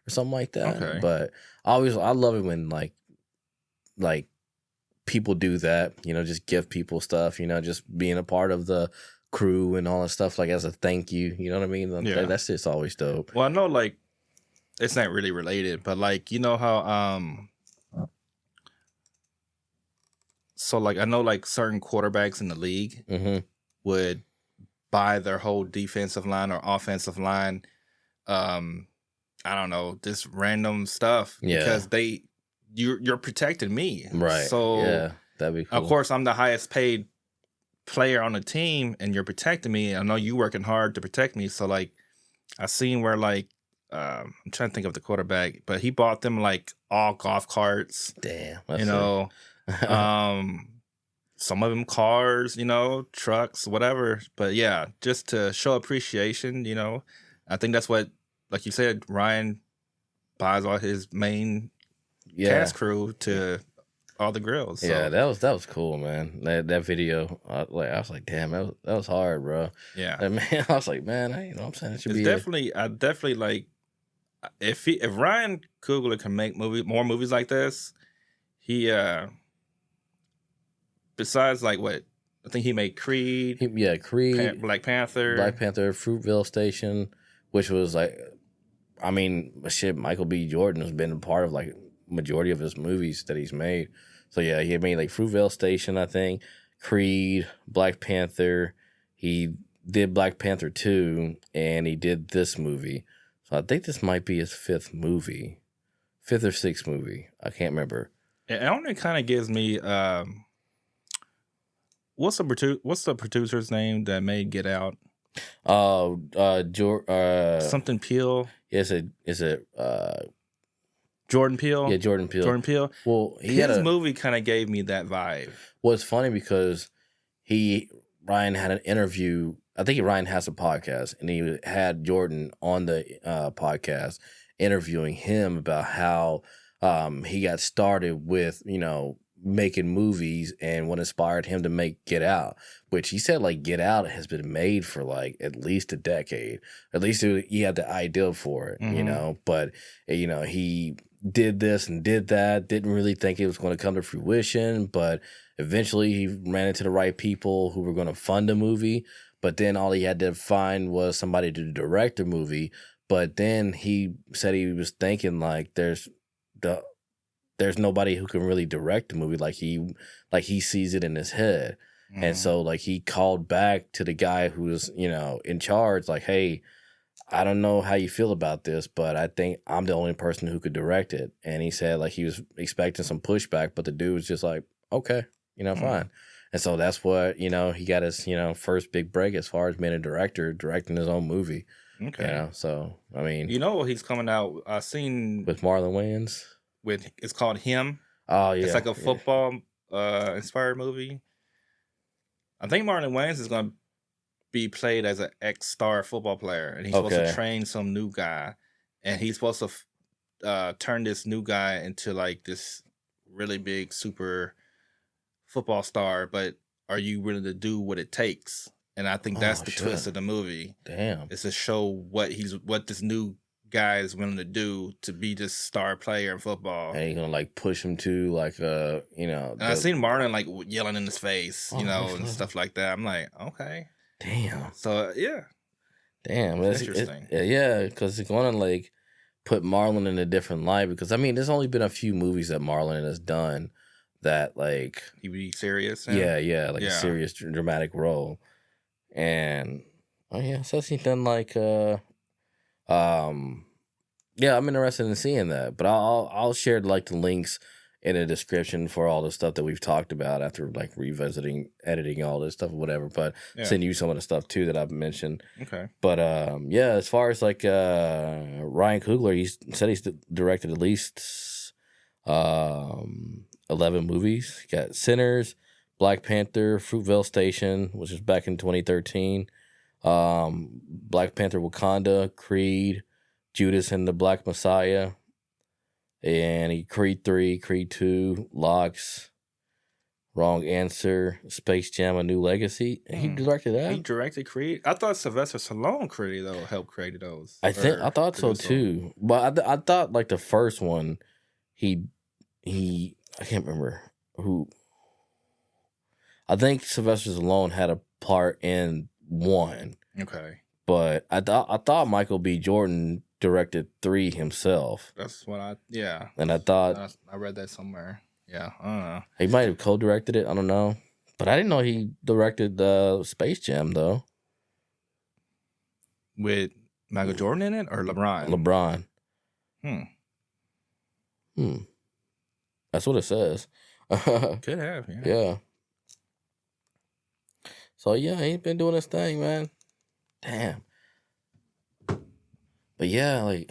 or something like that. Okay. But I love it when like people do that, just give people stuff, just being a part of the crew and all that stuff, like as a thank you, you know what I mean? Yeah. That's just always dope. Well, I know like it's not really related, but like you know how so like I know like certain quarterbacks in the league would buy their whole defensive line or offensive line, I don't know, just random stuff because you're protecting me, right? So yeah, that'd be cool. Of course, I'm the highest paid player on the team and you're protecting me. I know you working hard to protect me. So like I seen where like I'm trying to think of the quarterback, but he bought them like all golf carts. Damn. Some of them cars, trucks, whatever. But yeah, just to show appreciation, I think that's what, like you said, Ryan buys all his main cast crew to all the grills. So. Yeah, that was cool, man. That video, I was like, damn, that was hard, bro. Yeah, and, man, I was like, man, what I'm saying, it should be I definitely like if Ryan Coogler can make more movies like this, he besides like what I think he made Creed, Creed, Black Panther, Fruitvale Station, which was like, I mean, shit, Michael B. Jordan has been a part of like majority of his movies that he's made. So yeah, he made like Fruitvale Station, I think, Creed, Black Panther. He did Black Panther 2, and he did this movie. So I think this might be his fifth or sixth movie. I can't remember. It only kind of gives me what's the producer's name that made Get Out? Something Peele. Is it Jordan Peele? Yeah, Jordan Peele. Jordan Peele. Well, his movie kind of gave me that vibe. Well, it's funny because Ryan had an interview. I think Ryan has a podcast, and he had Jordan on the podcast interviewing him about how he got started with, making movies and what inspired him to make Get Out, which he said like Get Out has been made for like at least a decade. At least he had the idea for it, but he did this and did that, didn't really think it was going to come to fruition, but eventually he ran into the right people who were going to fund the movie, but then all he had to find was somebody to direct the movie. But then he said he was thinking like there's nobody who can really direct the movie like he sees it in his head. And so like he called back to the guy who was, in charge, like, hey, I don't know how you feel about this, but I think I'm the only person who could direct it. And he said like he was expecting some pushback, but the dude was just like, okay, fine. And so that's what, he got his, first big break as far as being a director, directing his own movie. Okay. So, I mean. He's coming out, I seen. With Marlon Wayans? It's called Him. Oh, yeah. It's like a football inspired movie. I think Marlon Wayans is going to be played as an ex-star football player, and he's supposed to train some new guy, and he's supposed to turn this new guy into like this really big super football star. But are you willing to do what it takes? And I think that's the twist of the movie. Damn, it's to show what this new guy is willing to do to be this star player in football. And he's gonna like push him to like And I seen Marlon like yelling in his face, and stuff like that. I'm like, okay. Damn. So yeah. Damn, that's interesting. Because it's gonna like put Marlon in a different light. Because I mean, there's only been a few movies that Marlon has done that like he be serious. A serious dramatic role. And so he's done like Yeah, I'm interested in seeing that, but I'll share like the links in the description for all the stuff that we've talked about after like revisiting, editing all this stuff or whatever. But send you some of the stuff too that I've mentioned. Okay. But yeah, as far as like Ryan Coogler, he said he's directed at least 11 movies. He got Sinners, Black Panther, Fruitvale Station, which is back in 2013. Black Panther Wakanda, Creed, Judas and the Black Messiah, and Creed 3, Creed 2, Locks, Wrong Answer, Space Jam: A New Legacy. He directed that. He directed Creed. I thought Sylvester Stallone helped create those. I thought so too. But I thought like the first one, he I can't remember who. I think Sylvester Stallone had a part in one. Okay. But I thought Michael B. Jordan directed 3 himself. That's what And I thought I read that somewhere. Yeah, I don't know. He might have co-directed it. I don't know. But I didn't know he directed Space Jam, though. With Michael Jordan in it or LeBron? LeBron. That's what it says. Could have, yeah. Yeah. So, yeah, he's been doing his thing, man. Damn. But, yeah, like...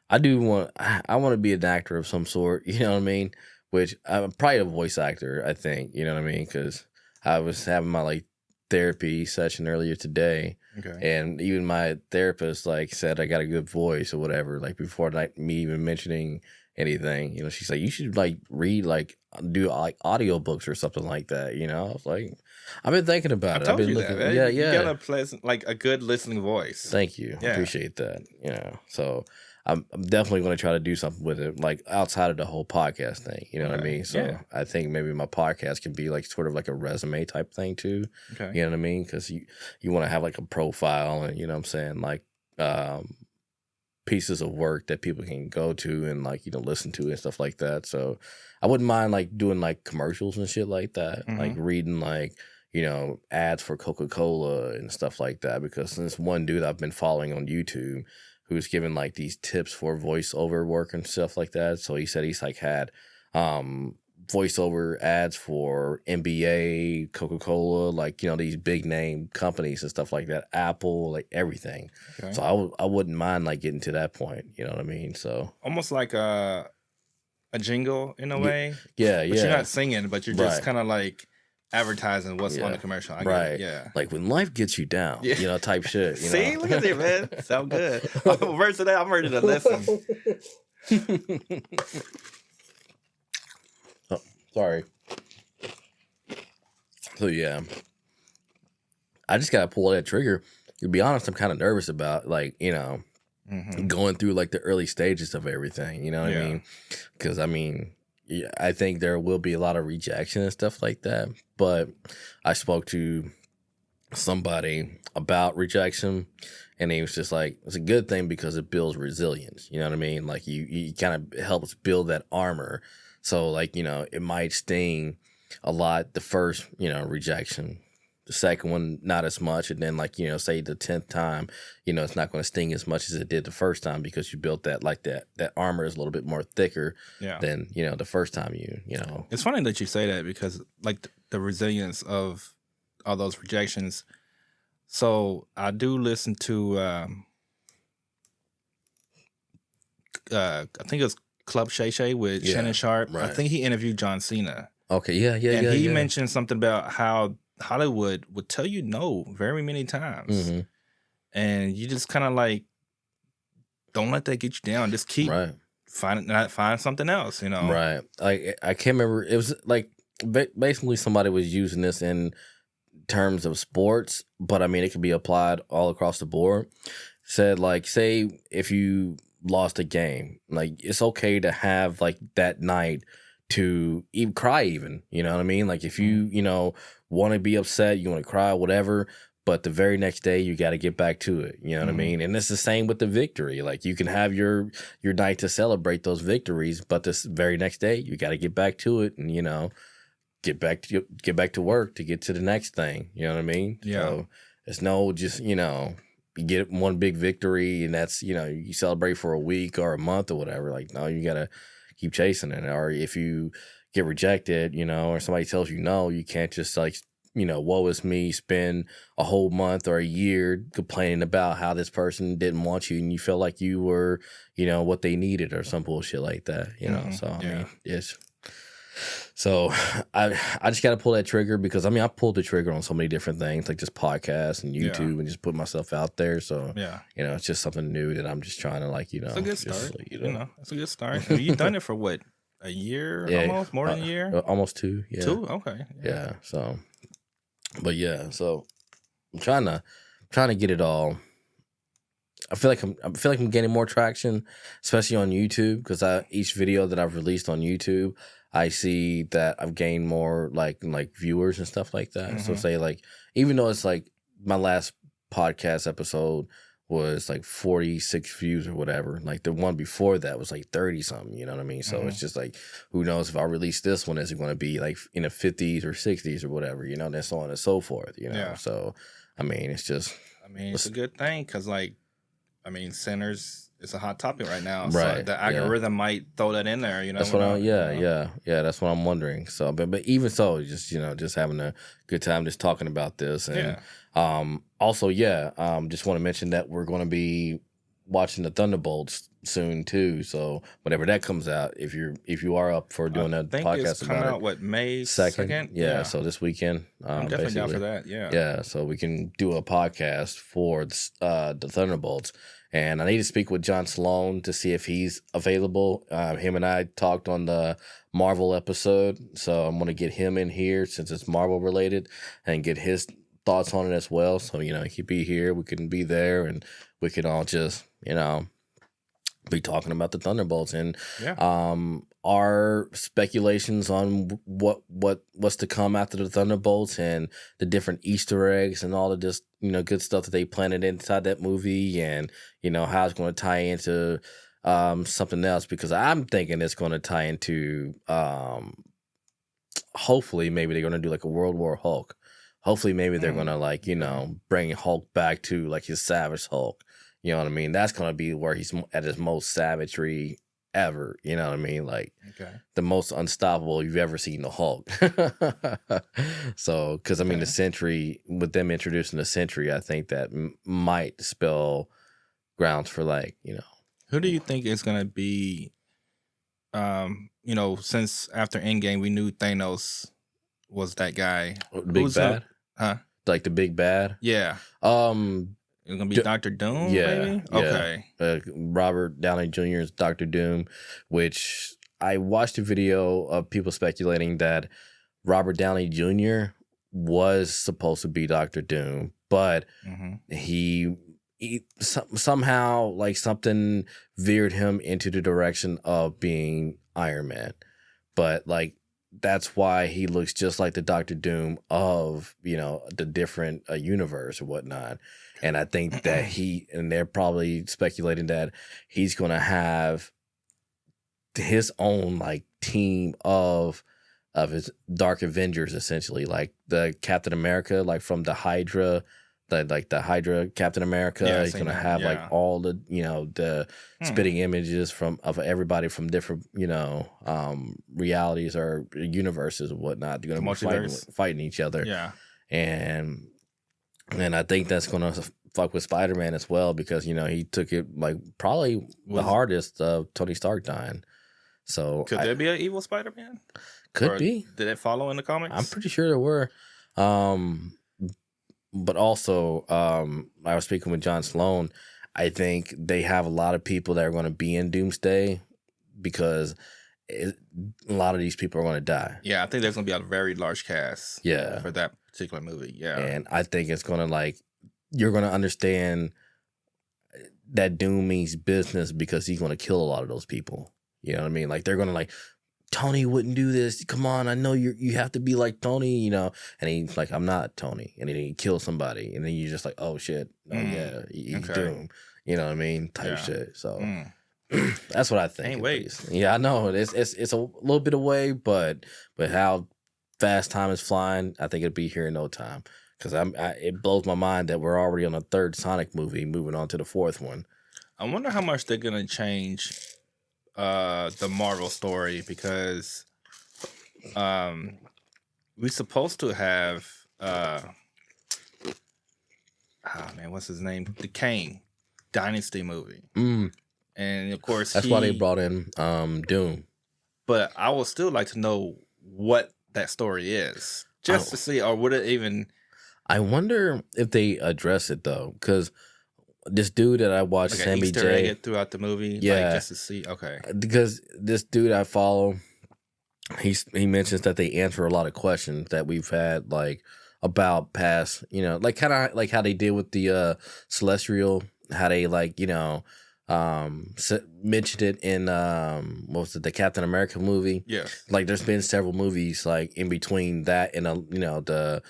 I want to be an actor of some sort, you know what I mean? Which I'm probably a voice actor, I think, you know what I mean? Because I was having my like therapy session earlier today, and even my therapist like said I got a good voice or whatever. Like before like me even mentioning anything, you know, she's like, you should like read like do like audiobooks or something like that. You know, I was like, I've been thinking about it. I've been looking, yeah. You got a pleasant, like a good listening voice. Thank you, appreciate that. You know, so. I'm definitely going to try to do something with it, like outside of the whole podcast thing. You know what I mean? So I think maybe my podcast can be like sort of like a resume type thing too. Okay. You know what I mean? Because you want to have like a profile and, you know what I'm saying, like pieces of work that people can go to and like, you know, listen to and stuff like that. So I wouldn't mind like doing like commercials and shit like that, like reading like, you know, ads for Coca-Cola and stuff like that. Because this one dude I've been following on YouTube who's given like these tips for voiceover work and stuff like that. So he said he's like had voiceover ads for NBA, Coca-Cola, like, you know, these big name companies and stuff like that, Apple, like everything. Okay. So I wouldn't mind like getting to that point, you know what I mean? So almost like a jingle in a way. Yeah, but you're not singing, but you're just kind of like advertising what's on the commercial. I get it. Yeah. Like when life gets you down, you know, type shit. You See, know? Look at it, man. Sound good. Verse today, I'm ready to listen. Oh, sorry. So yeah, I just gotta pull that trigger. To be honest, I'm kind of nervous about like, you know, going through like the early stages of everything. You know what I mean? Because I mean. Yeah, I think there will be a lot of rejection and stuff like that. But I spoke to somebody about rejection, and he was just like, it's a good thing because it builds resilience. You know what I mean? Like you kind of helps build that armor. So like, you know, it might sting a lot the first, you know, rejection. The second one, not as much. And then like, you know, say the 10th time, you know, it's not going to sting as much as it did the first time because you built that, like that armor is a little bit more thicker than, you know, the first time you know. It's funny that you say that because like the resilience of all those rejections. So I do listen to, I think it was Club Shay with Shannon Sharp. Right. I think he interviewed John Cena. Okay. Yeah. And he mentioned something about how Hollywood would tell you no very many times. And you just kind of like, don't let that get you down. Just keep find something else, you know? Right. I can't remember. It was like basically somebody was using this in terms of sports, but I mean, it could be applied all across the board. Said like, say if you lost a game, like it's okay to have like that night to even cry even, you know what I mean? Like if you know, want to be upset, you want to cry, whatever, but the very next day you got to get back to it, you know what I mean? And it's the same with the victory. Like you can have your night to celebrate those victories, but this very next day you got to get back to it and, you know, get back to work to get to the next thing, you know what I mean? Yeah. So it's no just, you know, you get one big victory and that's, you celebrate for a week or a month or whatever. Like, no, you got to keep chasing it. Or if you get rejected, or somebody tells you no, you can't just like, woe is me, spend a whole month or a year complaining about how this person didn't want you and you felt like you were, what they needed or some bullshit like that, So, I mean, it's... So I just got to pull that trigger because, I mean, I pulled the trigger on so many different things, like just podcasts and YouTube and just put myself out there. So, it's just something new that I'm just trying to like, It's a good start. It's a good start. I mean, you've done it for what? A year almost? More than a year? Almost 2. Yeah. 2? Okay. Yeah. So, but yeah, so I'm trying to get it all. I feel like I'm getting more traction, especially on YouTube, because each video that I've released on YouTube, I see that I've gained more like viewers and stuff like that. Mm-hmm. So say like, even though it's like my last podcast episode was like 46 views or whatever, like the one before that was like 30 something, you know what I mean? So it's just like, who knows if I release this one, is it going to be like in the 50s or 60s or whatever, and so on and so forth, Yeah. So, I mean, it's just... I mean, it's a good thing because like, I mean, centers... It's a hot topic right now, right? So the algorithm might throw that in there, That's what That's what I'm wondering. So, but even so, just just having a good time, just talking about this, and also, just want to mention that we're going to be watching the Thunderbolts soon too. So whenever that comes out, if you are up for doing that podcast it's coming out, what, May 2nd? Yeah, so this weekend. I'm definitely down for that. Yeah. Yeah, so we can do a podcast for the Thunderbolts. And I need to speak with John Sloan to see if he's available. Him and I talked on the Marvel episode, so I'm going to get him in here since it's Marvel related and get his thoughts on it as well. So, he could be here, we can be there, and we can all just, be talking about the Thunderbolts and our speculations on what's to come after the Thunderbolts and the different Easter eggs and all of this, good stuff that they planted inside that movie, and how it's going to tie into something else, because I'm thinking it's going to tie into hopefully maybe they're going to do like a World War Hulk. Hopefully maybe they're going to like, bring Hulk back to like his Savage Hulk. You know what I mean? That's going to be where he's at his most savagery ever. You know what I mean? Like the most unstoppable you've ever seen the Hulk. So, because I mean, the Sentry, with them introducing the Sentry, I think that might spell grounds for like, Who do you think is going to be, since after Endgame, we knew Thanos was that guy. Big bad? Like the big bad? Yeah. It's going to be Dr. Doom, maybe? Okay. Robert Downey Jr. is Dr. Doom, which I watched a video of people speculating that Robert Downey Jr. was supposed to be Dr. Doom, but he somehow, like, something veered him into the direction of being Iron Man. But, like, that's why he looks just like the Dr. Doom of, the different universe or whatnot. And I think that they're probably speculating that he's going to have his own like team of his Dark Avengers, essentially, like the Captain America, like from the Hydra, the Hydra Captain America. He's going to have like all the, the spitting images of everybody from different, realities or universes and whatnot. They're going to be fighting each other. Yeah. And I think that's going to fuck with Spider-Man as well, because, he took it like probably the hardest of Tony Stark dying. So could there be an evil Spider-Man? Could be. Did it follow in the comics? I'm pretty sure there were. But also, I was speaking with John Sloan. I think they have a lot of people that are going to be in Doomsday because a lot of these people are going to die. Yeah, I think there's going to be a very large cast for that particular movie. Yeah. And I think it's going to like, you're going to understand that Doom means business because he's going to kill a lot of those people. You know what I mean? Like, they're going to like, Tony wouldn't do this. Come on, I know you have to be like Tony, And he's like, I'm not Tony. And then he kills somebody. And then you're just like, oh, shit. Oh, yeah, he's Doom. You know what I mean? Type shit. So that's what I think. Can't wait. Yeah, I know. It's a little bit away, but how fast time is flying, I think it'll be here in no time. because it blows my mind that we're already on a third Sonic movie, moving on to the fourth one. I wonder how much they're gonna change the Marvel story, because we're supposed to have what's his name? The Kane Dynasty movie. And of course that's why they brought in Doom. But I would still like to know what that story is, just to see, or would it even... I wonder if they address it though, because this dude that I watched, like Sammy Easter J, egg throughout the movie, yeah, like, just to see. Okay, because this dude I follow, he mentions that they answer a lot of questions that we've had, like about past, like kind of like how they did with the Celestial, how they like mentioned it in what was it, the Captain America movie? Yes. Like there's been several movies like in between that and the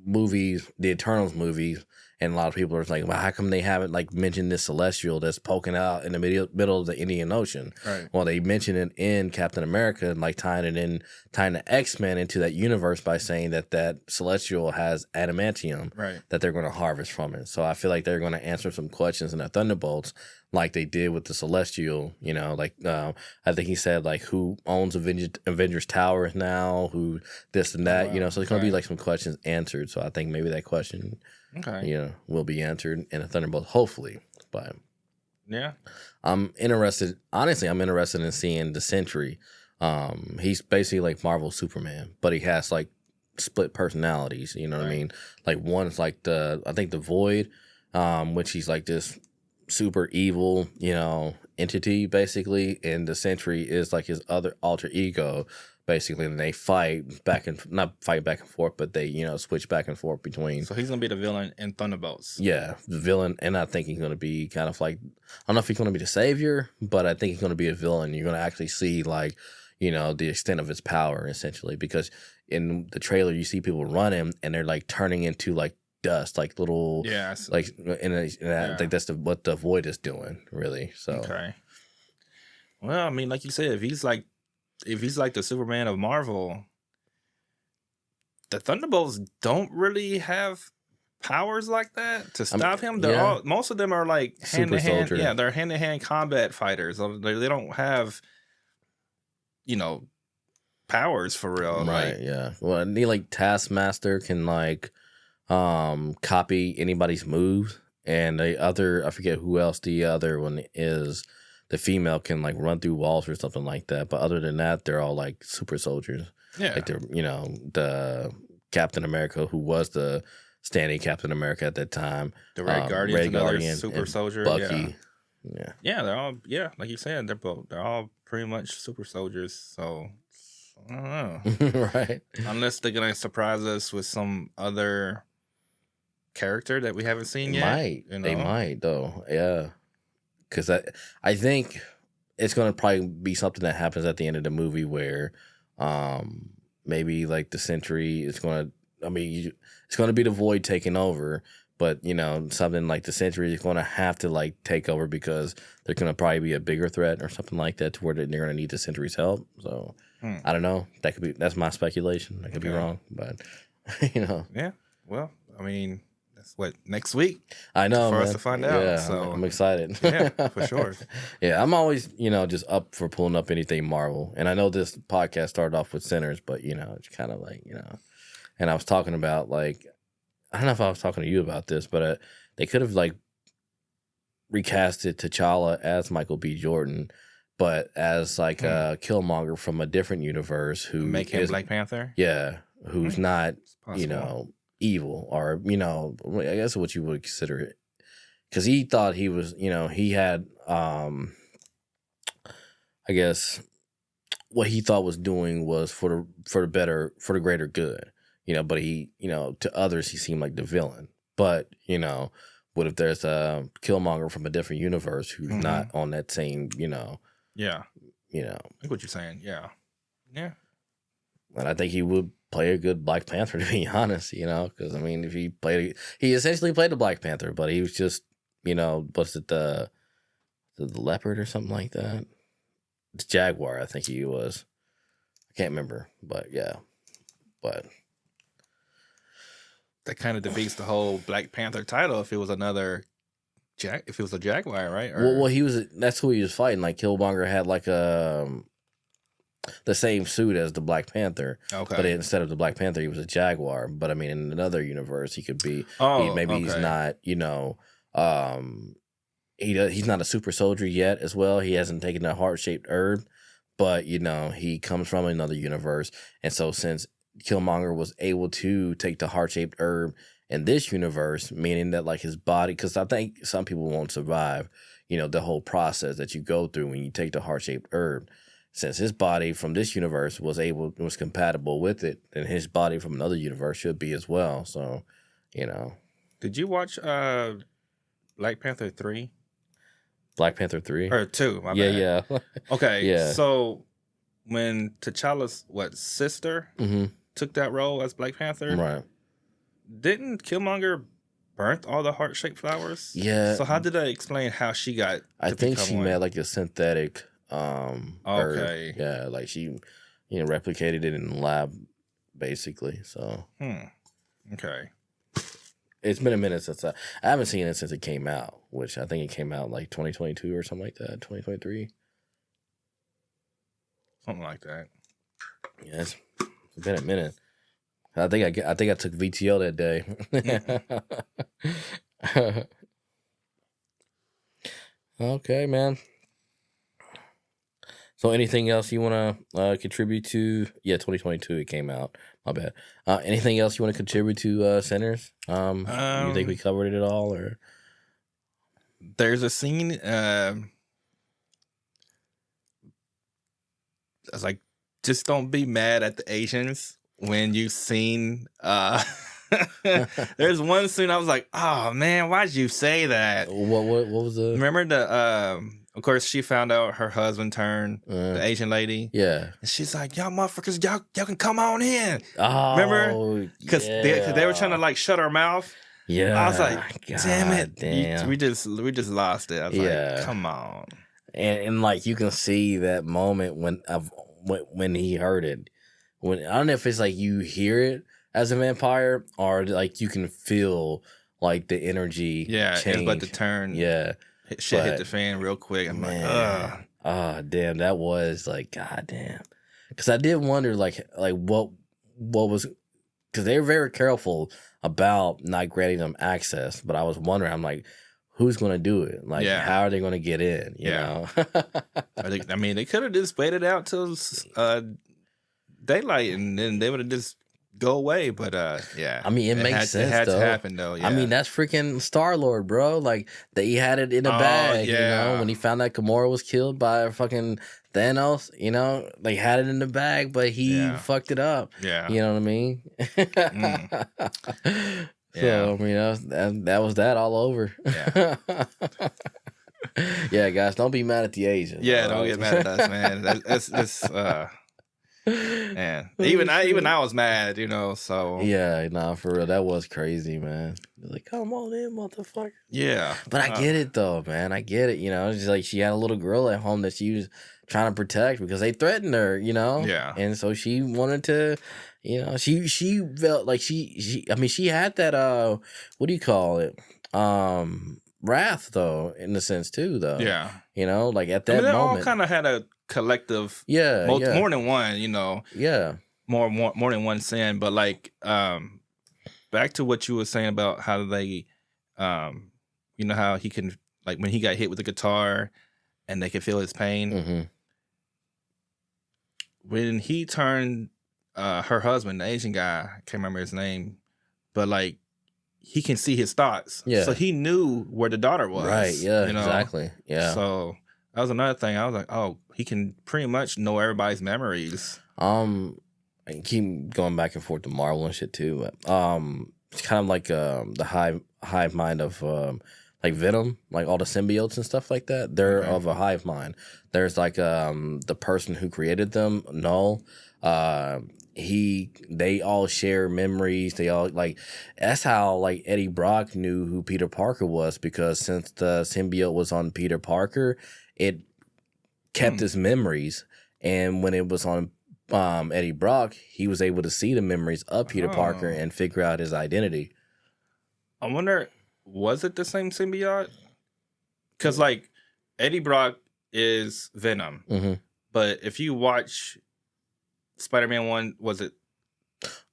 movies, the Eternals movies, and a lot of people are like, well, how come they haven't like mentioned this Celestial that's poking out in the middle of the Indian Ocean? Right. Well, they mentioned it in Captain America, like tying the X-Men into that universe by saying that Celestial has adamantium, right, that they're going to harvest from it. So I feel like they're going to answer some questions in the Thunderbolts, like they did with the Celestial. I think he said like who owns Avengers Towers now, who this and that. Wow. So it's going to be like some questions answered. So I think maybe that question, will be answered in a Thunderbolt, hopefully. But yeah, I'm interested. Honestly, I'm interested in seeing the Sentry. He's basically like Marvel Superman, but he has like split personalities. You know what I mean? Like one's like I think the Void, which he's like this super evil, entity basically, and the Sentry is like his other alter ego, basically, and they fight not fight back and forth, but they switch back and forth between. So he's gonna be the villain in Thunderbolts. Yeah, the villain, and I think he's gonna be kind of like, I don't know if he's gonna be the savior, but I think he's gonna be a villain. You're gonna actually see like the extent of his power essentially, because in the trailer you see people running and they're like turning into like dust, like little, like, and I think that's what the Void is doing, really. So okay. Well, I mean, like you said, if he's like the Superman of Marvel, the Thunderbolts don't really have powers like that to stop him. They're most of them are like hand to hand. Yeah, they're hand to hand combat fighters. They don't have powers for real. Right. Yeah. Well, they like Taskmaster can like copy anybody's moves, and the other, I forget who else the other one is, the female can like run through walls or something like that, but other than that they're all like super soldiers. Like they're the Captain America, who was the standing Captain America at that time, the Red Guardian, super soldier, Bucky. They're all, like you said, they're all pretty much super soldiers. So I don't know. Right, unless they're gonna surprise us with some other character that we haven't seen yet. They might though. Yeah, because I think it's gonna probably be something that happens at the end of the movie where maybe like the Sentry is gonna, it's gonna be the Void taking over, but something like the Sentry is gonna have to like take over because they're gonna probably be a bigger threat or something like that, to where they're gonna need the Sentry's help. So I don't know. That's my speculation. I could be wrong, but Yeah. Well, I mean, that's what, next week? I know, for man. us to find out. Yeah, so I'm excited. Yeah, for sure. Yeah, I'm always, just up for pulling up anything Marvel. And I know this podcast started off with Sinners, but it's kind of like, and I was talking about like, I don't know if I was talking to you about this, but they could have like recasted T'Challa as Michael B. Jordan, but as like a Killmonger from a different universe, who make him Black Panther. Yeah, who's not evil, or I guess what you would consider it, because he thought he was, he had I guess what he thought was doing was for the greater good, but he, to others he seemed like the villain. But what if there's a Killmonger from a different universe who's not on that same, I think what you're saying. Yeah. And I think he would play a good Black Panther, to be honest, because if he essentially played the Black Panther, but he was just, what's it, the leopard or something like that? It's Jaguar, I think he was. I can't remember, but yeah. But that kind of defeats the whole Black Panther title if it was another if it was a Jaguar, right? Well, that's who he was fighting. Like Killmonger had like the same suit as the Black Panther. Okay. But instead of the Black Panther, he was a Jaguar. But I mean, in another universe, he could be. He's not. He's not a super soldier yet. As well, he hasn't taken a heart-shaped herb. But he comes from another universe, and so since Killmonger was able to take the heart-shaped herb in this universe, meaning that like his body, because I think some people won't survive, the whole process that you go through when you take the heart-shaped herb. Since his body from this universe was compatible with it, then his body from another universe should be as well. So, Did you watch Black Panther 3? Black Panther 3? Or 2, my bad. Yeah. Okay, yeah. So when T'Challa's sister took that role as Black Panther, right? Didn't Killmonger burnt all the heart-shaped flowers? Yeah. So how did that explain how she got? I think she made like a synthetic. Okay. Herb. Yeah, like she, replicated it in the lab, basically. So. Okay. It's been a minute since I haven't seen it since it came out, which I think it came out like 2022 or something like that, 2023. Something like that. Yeah, it's been a minute. I think I took VTO that day. Okay, man. So anything else you want to contribute to? Yeah, 2022 it came out. My bad. Anything else you want to contribute to Sinners? You think we covered it all, or? There's a scene. It's like, just don't be mad at the Asians when you've seen. There's one scene I was like, oh man, why'd you say that? What was the? Remember the of course, she found out her husband turned the Asian lady. Yeah. And she's like, y'all motherfuckers, y'all can come on in. Oh, remember? Because they were trying to like shut her mouth. Yeah. I was like, damn it. Damn. We just lost it. I was like, come on. And like you can see that moment when he heard it. I don't know if it's like you hear it as a vampire or like you can feel like the energy change. It's about to turn. Yeah. Shit hit the fan real quick. I'm like, ugh. Oh, damn. That was like, god damn. Because I did wonder, like what was... Because they were very careful about not granting them access. But I was wondering, I'm like, who's going to do it? Like, how are they going to get in? You know? I mean, they could have just waited out till daylight and then they would have just go away, but I mean, it makes sense. It had to happen though. Yeah. I mean, that's freaking Star-Lord, bro. Like he had it in a bag. Yeah. When he found out Gamora was killed by fucking Thanos, they had it in the bag, but he fucked it up. Yeah, you know what I mean. So I mean, that was that all over. Yeah. Yeah, guys, don't be mad at the Asians. Yeah, don't get mad at us, man. That's man, even I was mad, so yeah, for real, that was crazy, man. Like, come on in, motherfucker. Yeah, but I get it though, man. I get it. It's just like she had a little girl at home that she was trying to protect because they threatened her. Yeah, and so she wanted to. She felt like she had that what do you call it? Wrath though, in a sense too, though. Yeah, like at that moment, they all kind of had a collective, more than one, more than one sin, but like back to what you were saying about how they how he can, like, when he got hit with the guitar and they could feel his pain. When he turned her husband, the Asian guy, I can't remember his name, but like he can see his thoughts, so he knew where the daughter was, right? Exactly. So that was another thing. I was like, oh, he can pretty much know everybody's memories. I keep going back and forth to Marvel and shit too, but it's kind of like the hive mind of like Venom, like all the symbiotes and stuff like that. They're of a hive mind. There's like the person who created them, Null. They all share memories. They all that's how like Eddie Brock knew who Peter Parker was, because since the symbiote was on Peter Parker, it kept his memories, and when it was on Eddie Brock, he was able to see the memories of Peter Parker and figure out his identity. I wonder, was it the same symbiote? Because like Eddie Brock is Venom, but if you watch Spider-Man 1, was it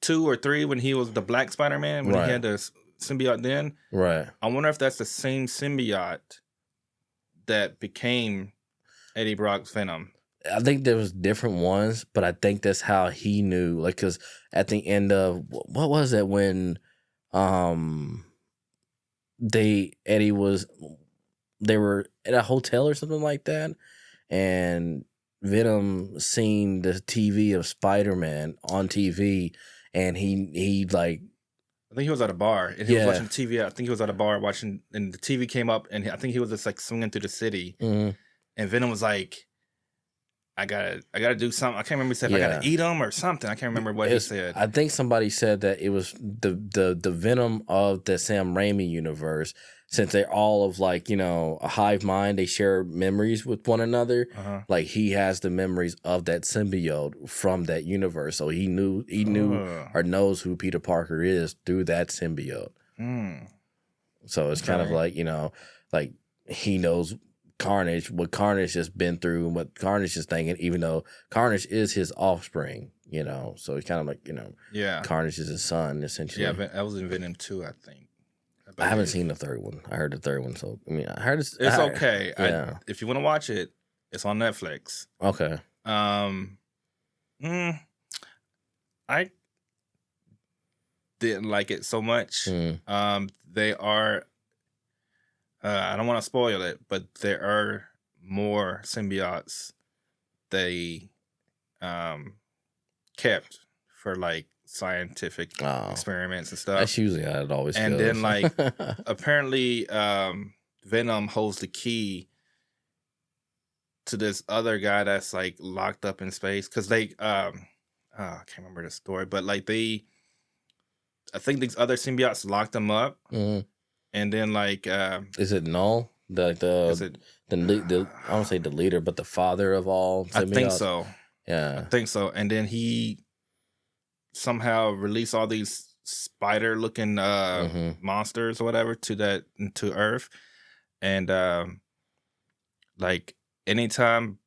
2 or 3 when he was the Black Spider-Man when he had the symbiote then? Right. I wonder if that's the same symbiote that became Eddie Brock's Venom. I think there was different ones, but I think that's how he knew. Like, because at the end of what was it when, they were at a hotel or something like that, and Venom seen the TV of Spider-Man on TV, and he like. I think he was at a bar and he was watching TV. I think he was at a bar watching, and the TV came up, and I think he was just like swinging through the city, and Venom was like, I gotta do something. I can't remember. He said I gotta eat him or something. I can't remember what he said. I think somebody said that it was the Venom of the Sam Raimi universe. Since they're all of like, a hive mind, they share memories with one another. Like he has the memories of that symbiote from that universe, so he knew or knows who Peter Parker is through that symbiote. So it's kind of like like he knows Carnage, what Carnage has been through, and what Carnage is thinking, even though Carnage is his offspring, so it's kind of like, Carnage is his son, essentially. Yeah, that was in Venom 2, I think. I haven't seen the third one. I heard the third one, so, I heard it's okay. If you want to watch it, it's on Netflix. Okay. I didn't like it so much. They are... I don't want to spoil it, but there are more symbiotes they kept for like scientific experiments and stuff. That's usually how it always and goes. Then like apparently Venom holds the key to this other guy that's like locked up in space because they I can't remember the story, but like I think these other symbiotes locked him up. And then, like, is it Null? I don't say the leader, but the father of all symbiotes? I think so. Yeah, I think so. And then he somehow released all these spider-looking monsters or whatever to Earth, and like anytime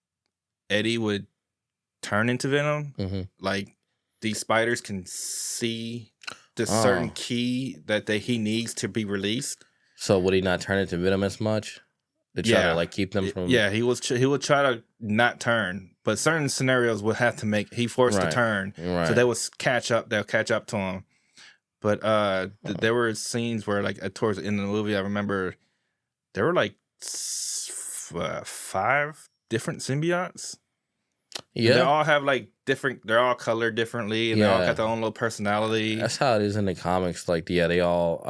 Eddie would turn into Venom, like these spiders can see this certain key that he needs to be released. So would he not turn into Venom as much to try to like keep them from? Yeah, he would try to not turn, but certain scenarios would have to make he forced to turn, so they would catch up. They'll catch up to him. But there were scenes where like towards the end of the movie, I remember there were like 5 different symbiotes. Yeah, they all have like different. They're all colored differently, and they all got their own little personality. That's how it is in the comics. Like, they all.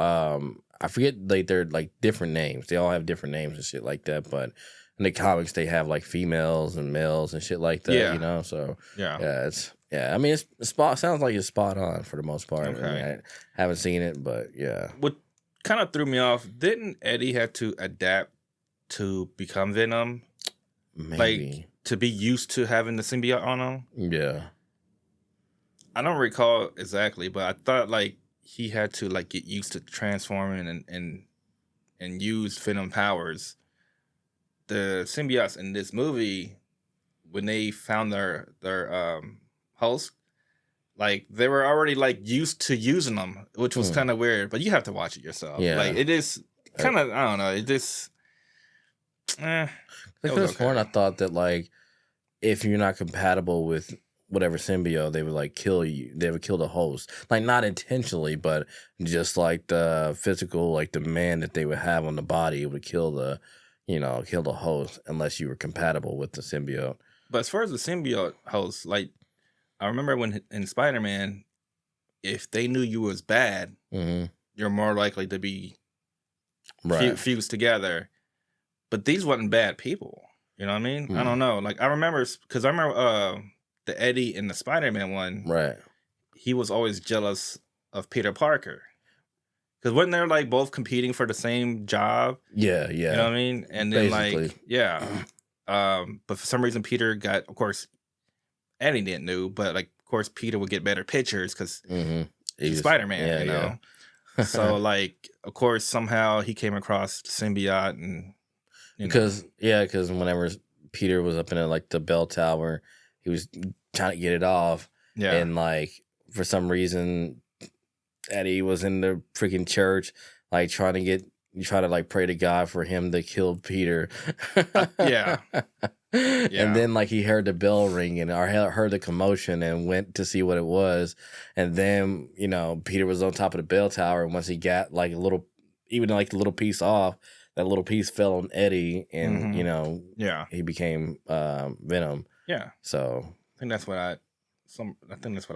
I forget. Like, they're like different names. They all have different names and shit like that. But in the comics, they have like females and males and shit like that. Yeah. So it's. I mean, it's sounds like it's spot on for the most part. Okay. I mean, I haven't seen it, but yeah. What kind of threw me off? Didn't Eddie have to adapt to become Venom? Maybe. Like, to be used to having the symbiote on him? Yeah. I don't recall exactly, but I thought like he had to like get used to transforming and use Venom powers. The symbiotes in this movie, when they found their host, like they were already like used to using them, which was kind of weird. But you have to watch it yourself. Yeah. Like it is kind of, I don't know. It just. Like this point, I thought that like if you're not compatible with whatever symbiote, they would like kill you. They would kill the host, like not intentionally, but just like the physical, like the man that they would have on the body would kill the host unless you were compatible with the symbiote. But as far as the symbiote host, like I remember when in Spider-Man, if they knew you was bad, you're more likely to be fused together. But these wasn't bad people. You know what I mean? I don't know. Like, I remember, because I remember the Eddie in the Spider-Man one. Right. He was always jealous of Peter Parker. Because wasn't they like both competing for the same job? Yeah. You know what I mean? And then like, but for some reason Peter got, of course, Eddie didn't know, but like, of course, Peter would get better pictures because he's Spider-Man, you know? So, like, of course, somehow he came across the symbiote, and because whenever Peter was up in like the bell tower, he was trying to get it off, and like for some reason, Eddie was in the freaking church, like trying to like pray to God for him to kill Peter. Yeah. And then like he heard the bell ringing or heard the commotion and went to see what it was. And then, Peter was on top of the bell tower. And once he got like the little piece off, that little piece fell on Eddie and, he became Venom. Yeah. So I think that's what I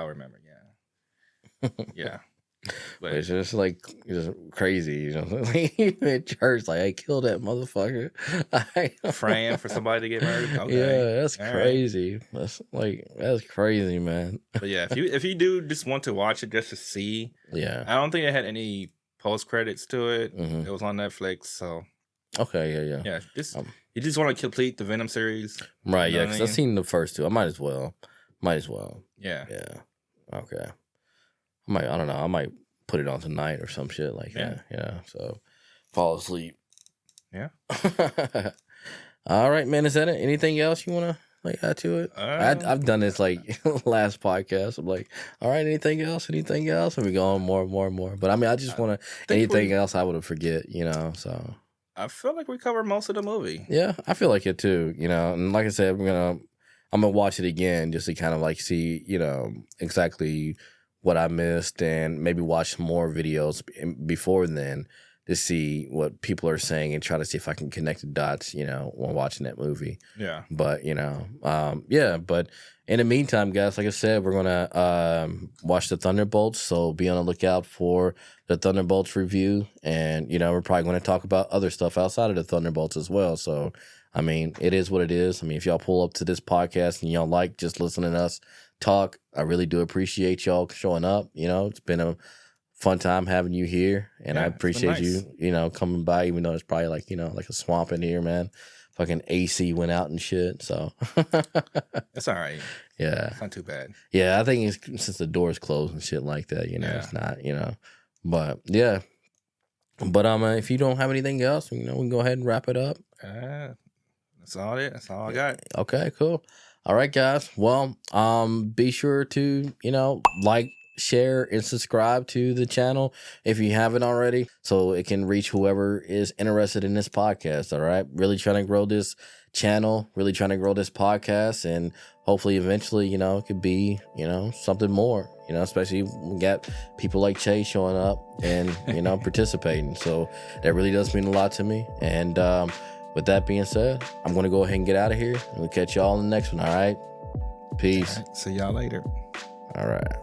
remember. Yeah. Yeah. But it's just like crazy, in church, like I killed that motherfucker. Praying for somebody to get murdered. Okay. Yeah, that's crazy. Right. That's crazy, man. But yeah, if you do just want to watch it just to see, I don't think it had any post credits to it. It was on Netflix, so okay, yeah. You just want to complete the Venom series, right? Yeah, because I've seen the first two. I might as well. Yeah. Okay. I don't know. I might put it on tonight or some shit like that. Yeah. So fall asleep. Yeah. All right, man. Is that it? Anything else you want to add to it? I've done this last podcast. I'm like, all right, anything else? And we go on more. But I mean, I just want to, anything else I would have forget, so. I feel like we covered most of the movie. Yeah, I feel like it too, and like I said, I'm going to watch it again just to kind of see, exactly what I missed and maybe watch more videos before then to see what people are saying and try to see if I can connect the dots, while watching that movie. Yeah. But, but in the meantime, guys, like I said, we're going to watch the Thunderbolts. So be on the lookout for the Thunderbolts review. And, we're probably going to talk about other stuff outside of the Thunderbolts as well. So, I mean, it is what it is. I mean, if y'all pull up to this podcast and y'all like just listening to us talk, I really do appreciate y'all showing up. It's been a fun time having you here, and I appreciate you, coming by, even though it's probably like a swamp in here, man. Fucking AC went out and shit, so it's all right. Yeah, it's not too bad. Yeah, I think it's since the door's closed and shit like that, it's not, but yeah. But if you don't have anything else, we can go ahead and wrap it up. That's all it. That's all I got. Okay, cool. All right, guys. Well, be sure to, like, share, and subscribe to the channel if you haven't already, so it can reach whoever is interested in this podcast. All right. Really trying to grow this channel, really trying to grow this podcast, and hopefully eventually, it could be, something more, especially when we got people like Chae showing up and, participating. So that really does mean a lot to me. And, with that being said, I'm going to go ahead and get out of here. We'll catch y'all in the next one, all right? Peace. All right, see y'all later. All right.